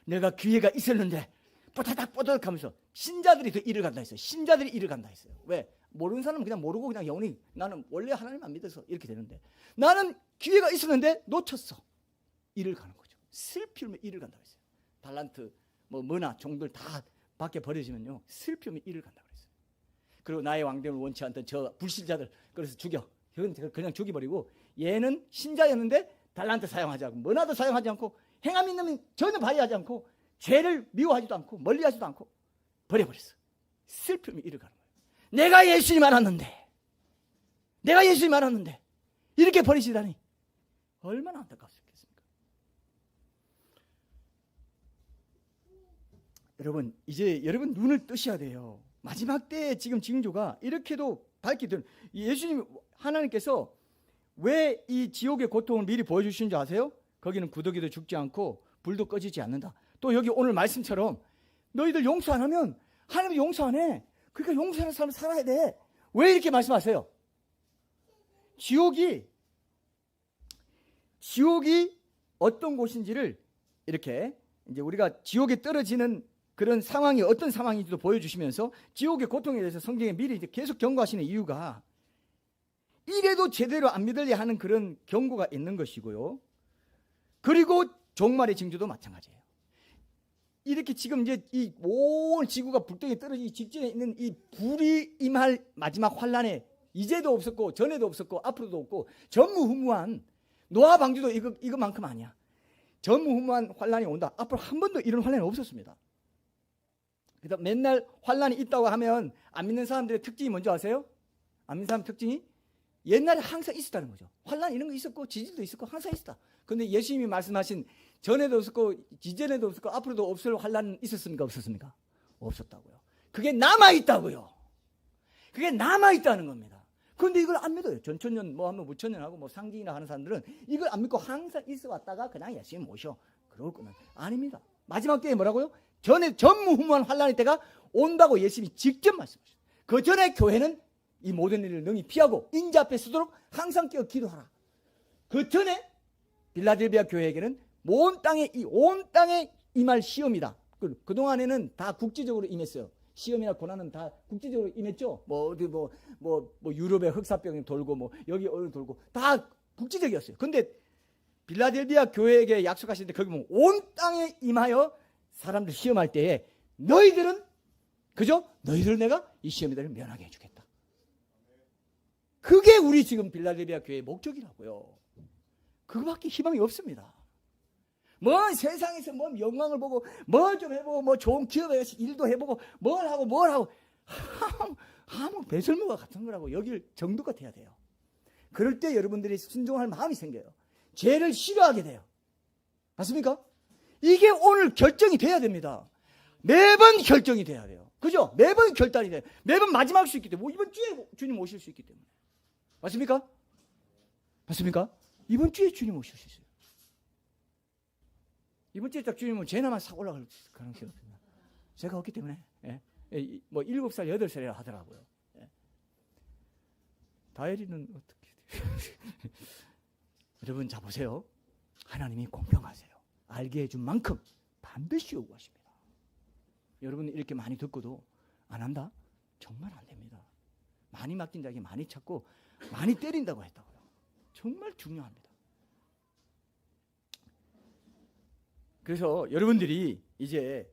내가 기회가 있었는데 뽀다닥 하면서 신자들이 더 이를 간다 했어요. 신자들이 이를 간다 했어요. 왜? 모르는 사람은 그냥 모르고 그냥 영원히 나는 원래 하나님 안 믿어서 이렇게 되는데, 나는 기회가 있었는데 놓쳤어. 이를 가는 거죠. 슬픔이 이를 간다고 했어요. 달란트 뭐나 종들 다 밖에 버려지면요, 슬픔이 이를 간다고 했어요. 그리고 나의 왕됨을 원치 않던 저 불신자들, 그래서 죽여. 그냥 죽여버리고, 얘는 신자였는데 달란트 사용하지 않고 뭐나도 사용하지 않고 행함 있는 전혀 발휘하지 않고 죄를 미워하지도 않고 멀리하지도 않고 버려버렸어. 슬픔이 이를 가는 거예요. 내가 예수님 알았는데 이렇게 버리시다니 얼마나 안타깝겠습니까? 여러분, 이제 여러분 눈을 뜨셔야 돼요. 마지막 때에 지금 징조가 이렇게도 밝히든, 예수님, 하나님께서 왜 이 지옥의 고통을 미리 보여주신 줄 아세요? 거기는 구더기도 죽지 않고 불도 꺼지지 않는다. 또 여기 오늘 말씀처럼 너희들 용서 안 하면 하나님이 용서 안 해. 그러니까 용서하는 사람은 살아야 돼. 왜 이렇게 말씀하세요? 지옥이 어떤 곳인지를 이렇게 이제 우리가 지옥에 떨어지는 그런 상황이 어떤 상황인지도 보여주시면서 지옥의 고통에 대해서 성경에 미리 이제 계속 경고하시는 이유가 이래도 제대로 안 믿으려 하는 그런 경고가 있는 것이고요. 그리고 종말의 징조도 마찬가지예요. 이렇게 지금 이제 이 온 지구가 불덩이 떨어지기 직전에 있는 이 불이 임할 마지막 환란에 이제도 없었고 전에도 없었고 앞으로도 없고 전무후무한 노아 방주도 이거만큼 아니야. 전무후무한 환란이 온다. 앞으로 한 번도 이런 환란이 없었습니다. 그래서 맨날 환란이 있다고 하면 안 믿는 사람들의 특징이 뭔지 아세요? 안 믿는 사람 특징이 옛날에 항상 있었다는 거죠. 환란 이런 거 있었고 지진도 있었고 항상 있었다. 그런데 예수님이 말씀하신 전에도 없었고 이전에도 없었고 앞으로도 없을 환란은 있었습니까? 없었습니까? 없었다고요. 그게 남아있다고요. 그게 남아있다는 겁니다. 그런데 이걸 안 믿어요. 전천년 뭐 하면 무천년 하고 뭐 상징이나 하는 사람들은 이걸 안 믿고 항상 있어 왔다가 그냥 예수님 모셔. 그럴 거는 아닙니다. 마지막 때에 뭐라고요? 전에 전무후무한 환란의 때가 온다고 예수님이 직접 말씀하셨어요. 그 전에 교회는 이 모든 일을 능히 피하고 인자 앞에 서도록 항상 깨어 기도하라. 그 전에 빌라델비아 교회에게는 온 땅에 임할 시험이다. 그동안에는 다 국제적으로 임했어요. 시험이나 고난은 다 국제적으로 임했죠. 뭐 유럽의 흑사병이 돌고 뭐 여기 어느 돌고 다 국제적이었어요. 근데 빌라델비아 교회에게 약속하실 때 거기 보면 온 땅에 임하여 사람들 시험할 때에 너희들은 그죠? 너희들 내가 이 시험들을 면하게 해주겠다. 그게 우리 지금 빌라델비아 교회의 목적이라고요. 그거밖에 희망이 없습니다. 뭐 세상에서 뭐 영광을 보고 뭘 좀 해보고 뭐 좋은 기업에서 일도 해보고 뭘 하고 아무 배설물과 같은 거라고 여길 정도가 돼야 돼요. 그럴 때 여러분들이 순종할 마음이 생겨요. 죄를 싫어하게 돼요. 맞습니까? 이게 오늘 결정이 돼야 됩니다. 매번 결정이 돼야 돼요. 그죠? 매번 결단이 돼요. 매번 마지막일 수 있기 때문에 뭐 이번 주에 주님 오실 수 있기 때문에. 맞습니까? 맞습니까? 이번 주에 주님 오실 수 있어요. 이번 주에 딱 주님은 죄나만 싹 올라갈 가능성이 없습니다. 제가 없기 때문에 뭐 7살, 8살이라 하더라고요. 다혜리는 어떻게 여러분 자 보세요. 하나님이 공평하세요. 알게 해준 만큼 반드시 요구하십니다. 여러분 이렇게 많이 듣고도 안 한다? 정말 안 됩니다. 많이 맡긴 자에게 많이 찾고 많이 때린다고 했다고요. 정말 중요합니다. 그래서 여러분들이 이제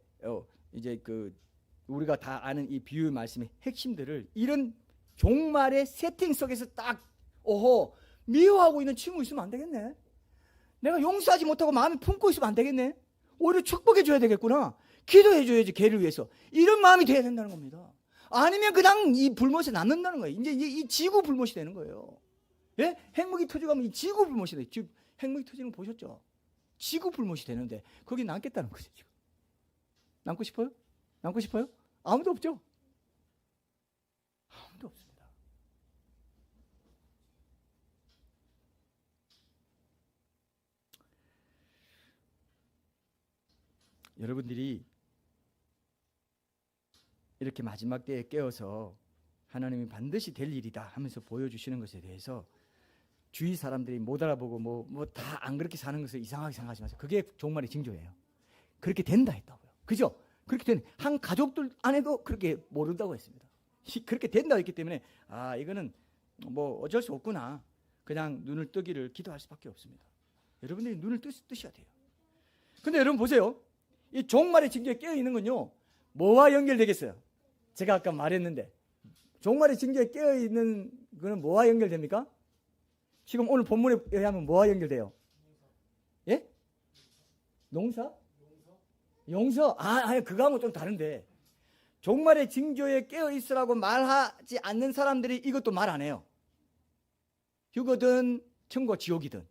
그 우리가 다 아는 이 비유 말씀의 핵심들을 이런 종말의 세팅 속에서 딱 미워하고 있는 친구 있으면 안 되겠네. 내가 용서하지 못하고 마음에 품고 있으면 안 되겠네. 오히려 축복해 줘야 되겠구나. 기도해 줘야지 걔를 위해서. 이런 마음이 돼야 된다는 겁니다. 아니면 그냥 이 불못에 남는다는 거예요. 이제 이 지구 불못이 되는 거예요. 예? 핵무기 터져가면 이 지구 불못이 돼요. 지금 핵무기 터지는 거 보셨죠? 지구 불못이 되는데 거기 남겠다는 거죠. 지금 남고 싶어요? 남고 싶어요? 아무도 없죠. 아무도 없습니다. 여러분들이 이렇게 마지막 때에 깨어서 하나님이 반드시 될 일이다 하면서 보여주시는 것에 대해서 주위 사람들이 못 알아보고 뭐 다 안 그렇게 사는 것을 이상하게 생각하지 마세요. 그게 종말의 징조예요. 그렇게 된다 했다고요. 그죠? 그렇게 된 한 가족들 안에도 그렇게 모른다고 했습니다. 그렇게 된다 했기 때문에 이거는 뭐 어쩔 수 없구나. 그냥 눈을 뜨기를 기도할 수밖에 없습니다. 여러분들이 눈을 뜨셔야 돼요. 근데 여러분 보세요. 이 종말의 징조에 깨어 있는 건요. 뭐와 연결되겠어요? 제가 아까 말했는데 종말의 징조에 깨어 있는 거는 뭐와 연결됩니까? 지금 오늘 본문에 의하면 뭐와 연결돼요? 예? 농사? 용서? 그거하고 좀 다른데 종말의 징조에 깨어 있으라고 말하지 않는 사람들이 이것도 말 안 해요. 휴거든 천국 지옥이든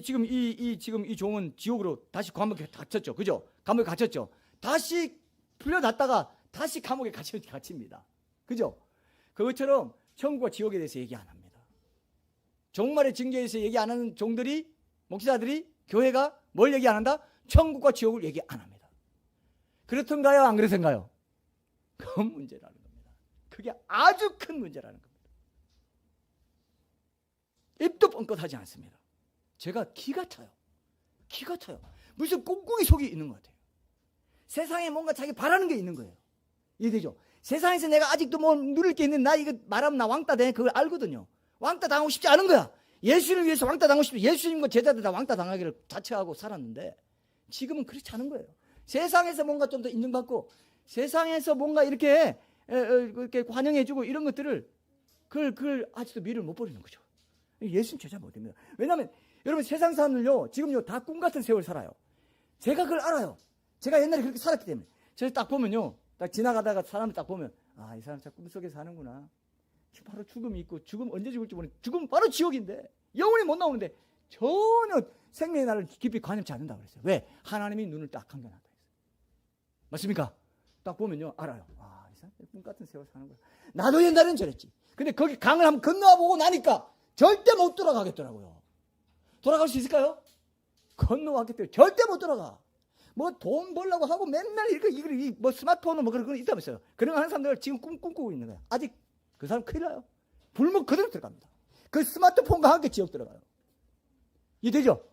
지금 이 종은 지옥으로 다시 감옥에 갇혔죠. 그죠? 감옥에 갇혔죠. 다시 풀려났다가 다시 감옥에 갇힙니다. 그죠? 그것처럼 천국과 지옥에 대해서 얘기 안 합니다. 종말의 징조에 대해서 얘기 안 하는 종들이, 목사들이, 교회가 뭘 얘기 안 한다? 천국과 지옥을 얘기 안 합니다. 그렇던가요? 안 그렇던가요? 그 문제라는 겁니다. 그게 아주 큰 문제라는 겁니다. 입도 뻥끗하지 않습니다. 제가 기가 차요. 기가 차요. 무슨 꽁꽁이 속이 있는 것 같아요. 세상에 뭔가 자기 바라는 게 있는 거예요. 이해되죠? 세상에서 내가 아직도 뭐 누릴 게 있는, 나 이거 말하면 나 왕따 돼. 그걸 알거든요. 왕따 당하고 싶지 않은 거야. 예수를 위해서 왕따 당하고 싶지. 예수님과 제자들 다 왕따 당하기를 자처하고 살았는데 지금은 그렇지 않은 거예요. 세상에서 뭔가 좀 더 인정받고 세상에서 뭔가 이렇게 환영해주고 이런 것들을 그걸 아직도 미를 못 버리는 거죠. 예수는 제자 못 됩니다. 왜냐하면 여러분 세상 사람들요 지금요 다 꿈 같은 세월 살아요. 제가 그걸 알아요. 제가 옛날에 그렇게 살았기 때문에. 제가 딱 보면요, 딱 지나가다가 사람을 딱 보면 아, 이 사람 참 꿈속에 사는구나. 바로 죽음이 있고, 죽음 언제 죽을지 모르는, 죽음 바로 지옥인데 영원히 못 나오는데 전혀 생명의 날을 깊이 관여치 않는다고 그랬어요. 왜? 하나님이 눈을 딱 감겨놨다 했어요. 맞습니까? 딱 보면요 알아요. 아, 이 사람 꿈 같은 세월 사는 거야. 나도 옛날엔 저랬지. 근데 거기 강을 한번 건너보고 나니까 절대 못 돌아가겠더라고요. 돌아갈 수 있을까요? 건너왔기 때문에 절대 못 돌아가. 뭐 돈 벌려고 하고 맨날 이거 뭐 스마트폰은 뭐 그런 거 있다면서요. 그런 거 하는 사람들 지금 꿈꾸고 있는 거야. 아직 그 사람 큰일 나요. 불목 그대로 들어갑니다. 그 스마트폰과 함께 지옥 들어가요. 이해되죠?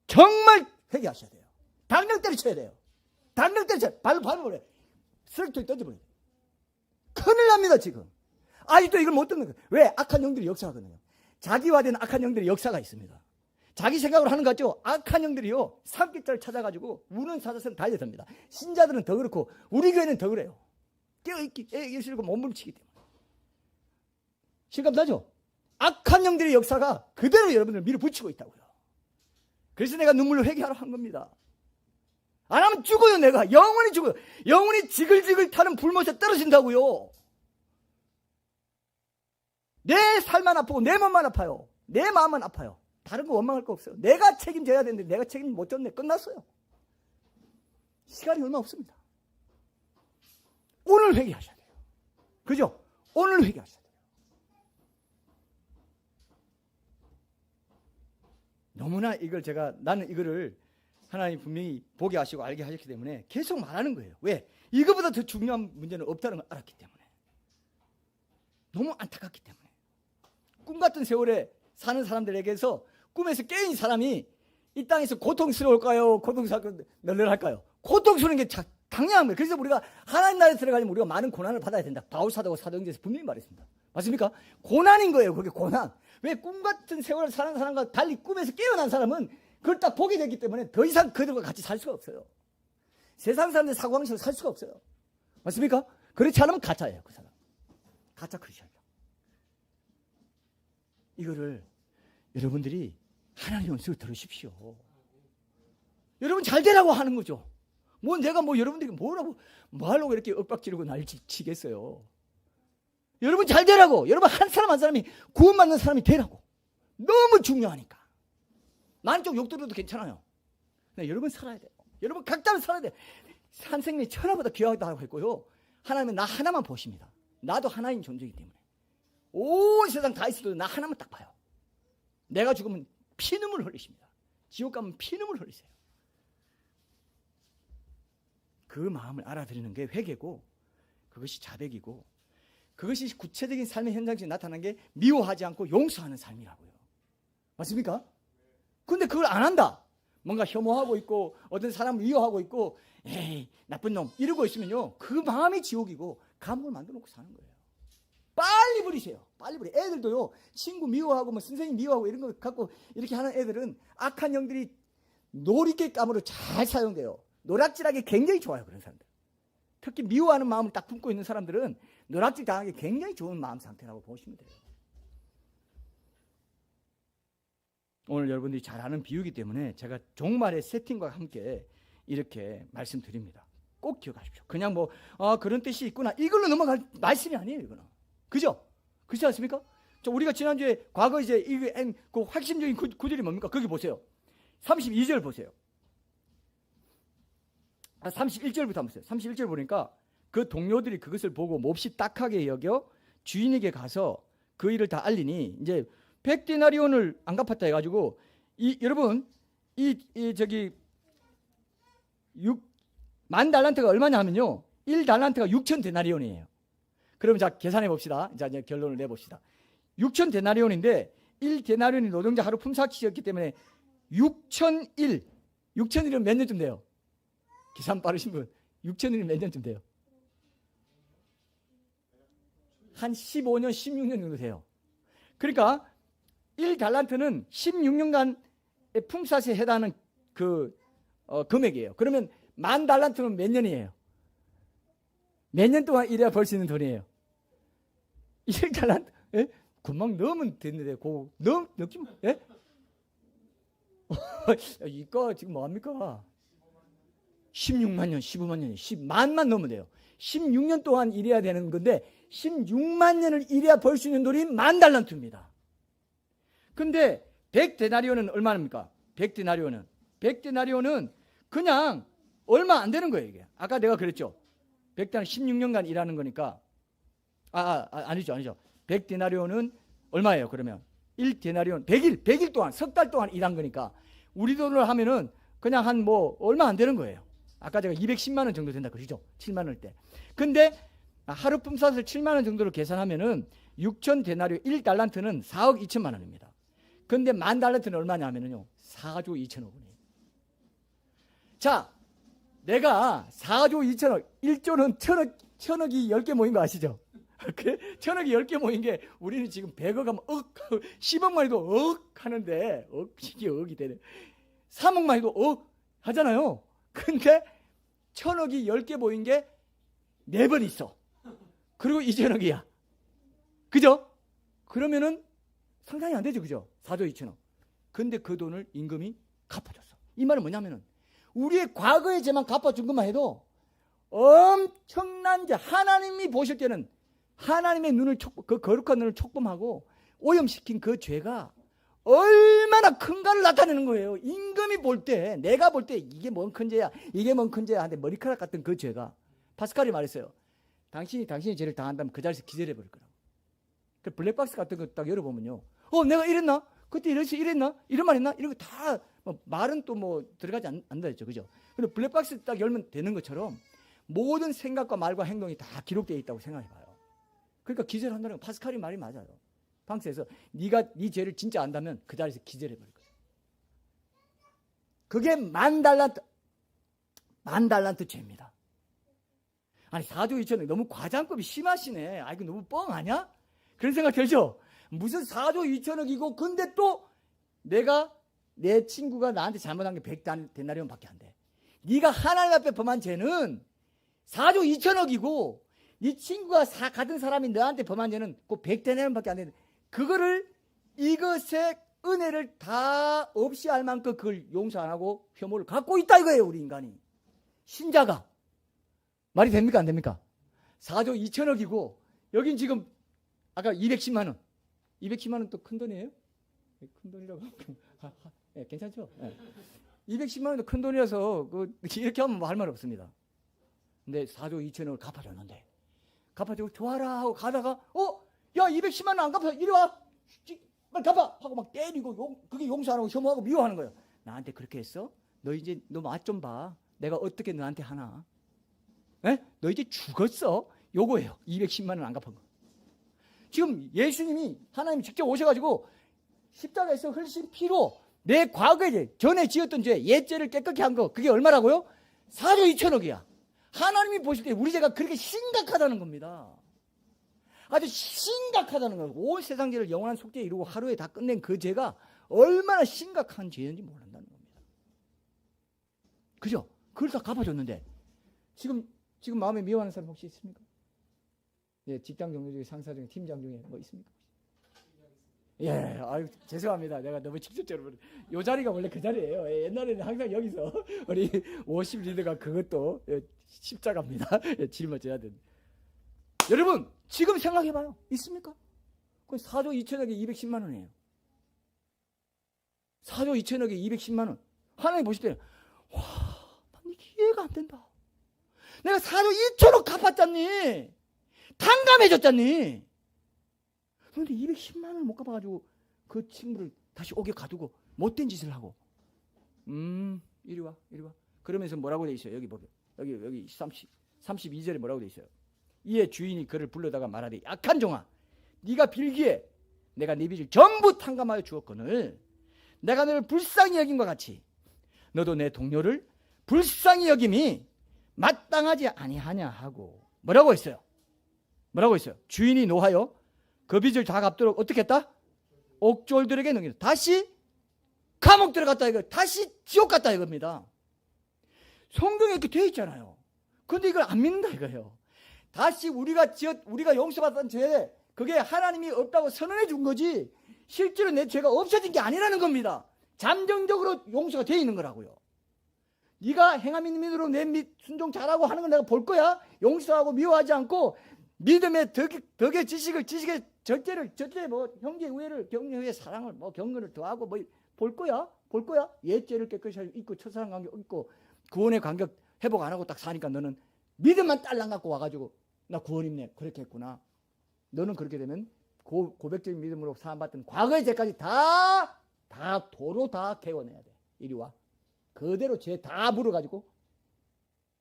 정말 회개하셔야 돼요. 당장 때려쳐야 돼요. 당장 때려쳐야, 발로 버려요. 쓰레기통에 던져버려요. 큰일 납니다 지금. 아직도 이걸 못 듣는 거예요. 왜? 악한 영들이 역사하거든요. 자기화된 악한 영들의 역사가 있습니다. 자기 생각으로 하는 거 같죠? 악한 영들이요 산길자를 찾아가지고 우는 사자처럼 달려듭니다. 신자들은 더 그렇고 우리 교회는 더 그래요. 깨어있기, 예수님과 몸부림치기 때문에. 실감나죠? 악한 영들의 역사가 그대로 여러분들 밀어붙이고 있다고요. 그래서 내가 눈물로 회개하러 한 겁니다. 안 하면 죽어요. 내가 영원히 죽어요. 영원히 지글지글 타는 불못에 떨어진다고요. 내 살만 아프고 내 몸만 아파요. 내 마음만 아파요. 다른 거 원망할 거 없어요. 내가 책임져야 되는데 내가 책임 못 졌네. 끝났어요. 시간이 얼마 없습니다. 오늘 회개하셔야 돼요. 그죠? 오늘 회개하셔야 돼요. 너무나 이걸 나는 이거를 하나님 분명히 보게 하시고 알게 하셨기 때문에 계속 말하는 거예요. 왜? 이거보다 더 중요한 문제는 없다는 걸 알았기 때문에. 너무 안타깝기 때문에. 꿈 같은 세월에 사는 사람들에게서 꿈에서 깨인 사람이 이 땅에서 고통스러울까요? 널널할까요? 고통스러운 게 당연한 거예요. 그래서 우리가 하나님 나라에 들어가려면 우리가 많은 고난을 받아야 된다. 바울 사도가 사도행전에서 분명히 말했습니다. 맞습니까? 고난인 거예요. 그게 고난. 왜? 꿈 같은 세월을 사는 사람과 달리 꿈에서 깨어난 사람은 그걸 딱 보게 되기 때문에 더 이상 그들과 같이 살 수가 없어요. 세상 사람들 사고하는 식으로 살 수가 없어요. 맞습니까? 그렇지 않으면 가짜예요. 그 사람. 가짜 크리스천이다. 이거를 여러분들이 하나님의 음성을 들으십시오. 여러분 잘 되라고 하는 거죠. 뭐 내가 뭐 여러분들이 뭐라고 말로 이렇게 엇박지르고 난리치겠어요. 여러분 잘 되라고. 여러분 한 사람 한 사람이 구원받는 사람이 되라고. 너무 중요하니까. 만쪽 욕 들어도 괜찮아요. 근데 여러분 살아야 돼요. 여러분 각자는 살아야 돼요. 한 생명이 천하보다 귀하다고 했고요. 하나님은 나 하나만 보십니다. 나도 하나인 존재이기 때문에. 온 세상 다 있어도 나 하나만 딱 봐요. 내가 죽으면 피눈물 흘리십니다. 지옥 가면 피눈물 흘리세요. 그 마음을 알아들이는 게 회개고, 그것이 자백이고, 그것이 구체적인 삶의 현장에서 나타나는 게 미워하지 않고 용서하는 삶이라고요. 맞습니까? 근데 그걸 안 한다. 뭔가 혐오하고 있고 어떤 사람을 미워하고 있고 에이 나쁜 놈 이러고 있으면요 그 마음이 지옥이고 감옥을 만들어 놓고 사는 거예요. 빨리 버리세요. 빨리 버려. 애들도요 친구 미워하고 뭐 선생님 미워하고 이런 거 갖고 이렇게 하는 애들은 악한 영들이 놀이개감으로 잘 사용돼요. 노략질하기 굉장히 좋아요. 그런 사람들. 특히 미워하는 마음을 딱 품고 있는 사람들은 노략질 당하기 굉장히 좋은 마음 상태라고 보시면 돼요. 오늘 여러분들이 잘 아는 비유이기 때문에 제가 종말의 세팅과 함께 이렇게 말씀드립니다. 꼭 기억하십시오. 그냥 뭐 그런 뜻이 있구나 이걸로 넘어갈 말씀이 아니에요. 이거는. 그죠? 그렇지 않습니까? 우리가 지난주에 과거 이제 그 핵심적인 구절이 뭡니까? 거기 보세요. 32절 보세요. 31절부터 한번 보세요. 31절 보니까 그 동료들이 그것을 보고 몹시 딱하게 여겨 주인에게 가서 그 일을 다 알리니 이제 100데나리온을 안 갚았다 해가지고 여러분 저기 6만 달란트가 얼마냐 하면요 1달란트가 6천 데나리온이에요. 그럼 자 계산해 봅시다. 자 이제 결론을 내봅시다. 6천 데나리온인데 1데나리온이 노동자 하루 품삯이었기 때문에 6,001은 몇 년쯤 돼요? 계산 빠르신 분 6,001이 몇 년쯤 돼요? 한 15년 16년 정도 돼요. 그러니까 1달란트는 16년간의 품삯에 해당하는 그 금액이에요. 그러면 10,000달란트는 몇 년이에요? 몇 년 동안 일해야 벌 수 있는 돈이에요? 1달란트? 예? 금방 넣으면 됐는데 넣지 뭐. 예? 이거 지금 뭐합니까? 16만 년, 15만 년, 10만만 넣으면 돼요. 16년 동안 일해야 되는 건데 16만 년을 일해야 벌 수 있는 돈이 10,000달란트입니다. 근데 100데나리온은 얼마입니까? 100데나리온은 그냥 얼마 안 되는 거예요, 이게. 아까 내가 그랬죠. 100데나리온 16년간 일하는 거니까. 아니죠. 100데나리온은 얼마예요, 그러면? 1데나리온 100일 동안, 석 달 동안 일한 거니까 우리 돈으로 하면은 그냥 한 뭐 얼마 안 되는 거예요. 아까 제가 210만 원 정도 된다 그러죠. 7만 원일 때. 근데 하루 품삯을 7만 원 정도로 계산하면은 6,000데나리온 1달란트는 4억 2천만 원입니다. 근데 10,000달란트는 얼마냐 하면은요 4조 2천억 원이에요. 자, 내가 4조 2천억, 1조는 천억이 10개 모인 거 아시죠? 그래? 천억이 10개 모인 게 우리는 지금 100억 하면 10억만 해도 하는데 이게 억이 되네. 3억만 해도 하잖아요. 근데 천억이 10개 모인 게 4번 있어. 그리고 2천억이야. 그죠? 그러면은 상상이 안 되죠. 그죠? 4조 2천억. 근데 그 돈을 임금이 갚아줬어. 이 말은 뭐냐면은 우리의 과거의 죄만 갚아준 것만 해도 엄청난 죄, 하나님이 보실 때는 하나님의 눈을 그 거룩한 눈을 촉범하고 오염시킨 그 죄가 얼마나 큰가를 나타내는 거예요. 임금이 볼 때, 내가 볼 때 이게 뭔 큰 죄야, 이게 뭔 큰 죄야 하는데 머리카락 같은 그 죄가 파스칼이 말했어요. 당신이 죄를 당한다면 그 자리에서 기절해 버릴 거라고. 그 블랙박스 같은 거 딱 열어보면요. 내가 이랬나? 그때 이랬나? 이런 말 했나? 이런 거 다 말은 또 뭐 들어가지 않는다 했죠. 그죠? 근데 블랙박스 딱 열면 되는 것처럼 모든 생각과 말과 행동이 다 기록되어 있다고 생각해 봐요. 그러니까 기절한다는 건 파스칼이 말이 맞아요. 방스에서 네가 네 죄를 진짜 안다면 그 자리에서 기절해 버릴 거예요. 그게 10,000달란트 죄입니다. 아니 4조 2천억 너무 과장급이 심하시네. 이거 너무 뻥 아니야? 그런 생각 들죠? 무슨 4조 2천억이고 근데 또 내 친구가 나한테 잘못한 게 100데나리온 밖에 안 돼. 네가 하나님 앞에 범한 죄는 4조 2천억이고 네 친구가 같은 사람이 너한테 범한 죄는 그 100데나리온 밖에 안 돼. 그거를 이것의 은혜를 다 없이 할 만큼 그걸 용서 안 하고 혐오를 갖고 있다 이거예요. 우리 인간이. 신자가. 말이 됩니까 안 됩니까? 4조 2천억이고 여긴 지금 아까 210만 원. 210만 원 또 큰 돈이에요? 큰 돈이라고 네, 괜찮죠? 네. 210만 원도 큰 돈이라서 이렇게 하면 뭐 할 말 없습니다. 근데 4조 2천억을 갚아줬는데 갚아주고 좋아라 하고 가다가 야 210만 원 안 갚아 이리 와 빨리 갚아 하고 막 때리고 그게 용서 안 하고 혐오하고 미워하는 거예요. 나한테 그렇게 했어? 너 이제 너 맛 좀 봐. 내가 어떻게 너한테 하나? 에? 너 이제 죽었어? 요거예요. 210만 원 안 갚은 거. 지금 예수님이 하나님 직접 오셔가지고 십자가에서 흘리신 피로 내 과거의 죄, 전에 지었던 죄, 옛죄를 깨끗게 한 거 그게 얼마라고요? 4조 2천억이야. 하나님이 보실 때 우리 죄가 그렇게 심각하다는 겁니다. 아주 심각하다는 거예요. 온 세상 죄를 영원한 속죄에 이루고 하루에 다 끝낸 그 죄가 얼마나 심각한 죄인지 모른다는 겁니다. 그죠? 그걸 다 갚아줬는데 지금 마음에 미워하는 사람 혹시 있습니까? 예, 직장 동료 중에 상사 중에 팀장 중에 뭐 있습니까? 예, 아유 죄송합니다. 내가 너무 직접적으로 요 자리가 원래 그 자리예요. 예, 옛날에는 항상 여기서 우리 50 리더가 그것도 십자가입니다. 짊어져야 된다. 여러분 지금 생각해봐요. 있습니까? 그 4조 2천억에 210만 원이에요. 4조 2천억에 210만 원. 하나님 보실 때는 와, 난 이게 이해가 안 된다. 내가 4조 2천억 갚았잖니. 탕감해줬잖니. 그런데 210만 원을 못 갚아가지고 그 친구를 다시 옥에 가두고 못된 짓을 하고. 이리 와. 그러면서 뭐라고 돼 있어요? 여기 보면 여기 32절에 뭐라고 돼 있어요? 이에 주인이 그를 불러다가 말하되 약한 종아, 네가 빌기에 내가 네 빚을 전부 탕감하여 주었거늘 내가 너를 불쌍히 여김과 같이 너도 내 동료를 불쌍히 여김이 마땅하지 아니하냐 하고 뭐라고 했어요? 주인이 노하여 그 빚을 다 갚도록 어떻게 했다? 옥졸들에게 넘긴다. 다시 감옥 들어갔다 이거. 다시 지옥 갔다 이겁니다. 성경에 이렇게 돼 있잖아요. 근데 이걸 안 믿는다 이거예요. 다시 우리가 용서받았던 죄, 그게 하나님이 없다고 선언해 준 거지 실제로 내 죄가 없어진 게 아니라는 겁니다. 잠정적으로 용서가 돼 있는 거라고요. 네가 행함 있는 믿음으로 내 순종 잘하고 하는 걸 내가 볼 거야. 용서하고 미워하지 않고 믿음의 덕의 지식의 절제 뭐 형제 우애를 격려의 사랑을 뭐 경건을 더하고 뭐 볼 거야. 옛 죄를 깨끗이 잊고 첫사랑 관계 잊고 구원의 간격 회복 안 하고 딱 사니까 너는 믿음만 딸랑 갖고 와가지고 나 구원 입네 그렇게 했구나. 너는 그렇게 되면 고백적인 믿음으로 사함받던 과거의 죄까지 다 도로 다 개워내야 돼. 이리 와. 그대로 죄 다 물어가지고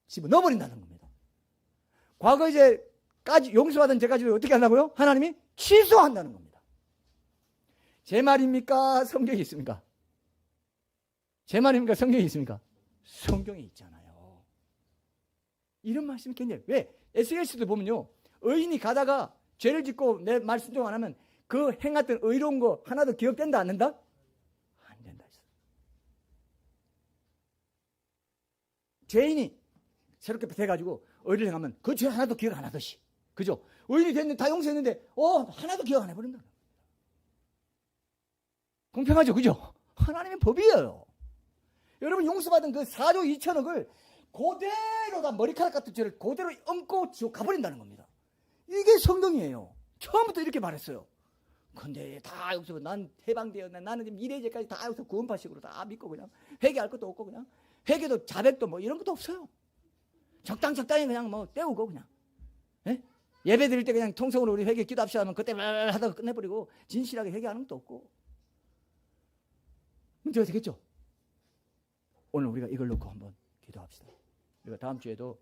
집어넣어버린다는 겁니다. 과거의 죄까지 용서받은 죄까지 어떻게 한다고요? 하나님이 취소한다는 겁니다. 제 말입니까? 성경이 있습니까? 제 말입니까? 성경이 있습니까? 성경에 있잖아요. 이런 말씀이 굉장히 왜? SNS도 보면요. 의인이 가다가 죄를 짓고 내 말 순종 안 하면 그 행했던 의로운 거 하나도 기억된다 안 된다? 안 된다 했어. 죄인이 새롭게 돼가지고 의를 행하면 그 죄 하나도 기억 안 하듯이. 그죠? 의인이 됐는데 다 용서했는데 하나도 기억 안 해버린다. 공평하죠? 그죠? 하나님의 법이에요. 여러분 용서받은 그 4조 2천억을 그대로 다 머리카락 같은 죄를 그대로 얹고 지옥 가버린다는 겁니다. 이게 성경이에요. 처음부터 이렇게 말했어요. 근데 다 여기서 난 해방되어 나는 미래제까지 다 여기서 구원파식으로 다 믿고 그냥 회개할 것도 없고 그냥 회개도 자백도 뭐 이런 것도 없어요. 적당히 그냥 뭐 때우고 그냥 예배 드릴 때 그냥 통성으로 우리 회개 기도합시다 하면 그때 하다가 끝내버리고 진실하게 회개하는 것도 없고 문제가 되겠죠. 오늘 우리가 이걸 놓고 한번 기도합시다. 우리가 다음 주에도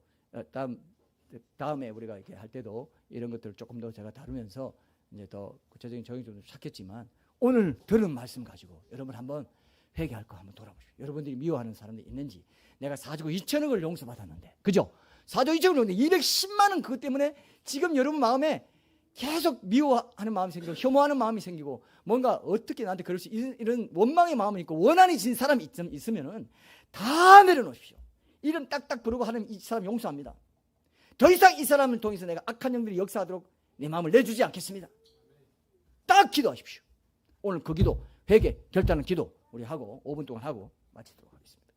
다음에 우리가 이렇게 할 때도 이런 것들을 조금 더 제가 다루면서 이제 더 구체적인 정의 좀 찾겠지만 오늘 들은 말씀 가지고 여러분 한번 회개할 거 한번 돌아보십시오. 여러분들이 미워하는 사람들이 있는지. 내가 4조 2천억을 용서받았는데 그죠? 4조 2천억을 용서받았는데 210만 원 그것 때문에 지금 여러분 마음에 계속 미워하는 마음이 생기고 혐오하는 마음이 생기고 뭔가 어떻게 나한테 그럴 수 이런 원망의 마음이 있고 원한이 진 사람이 있으면은 다 내려놓으십시오. 이름 딱딱 부르고 하는 이 사람 용서합니다. 더 이상 이 사람을 통해서 내가 악한 영들이 역사하도록 내 마음을 내주지 않겠습니다. 딱 기도하십시오. 오늘 그 기도, 회개, 결단은 기도 우리 하고 5분 동안 하고 마치도록 하겠습니다.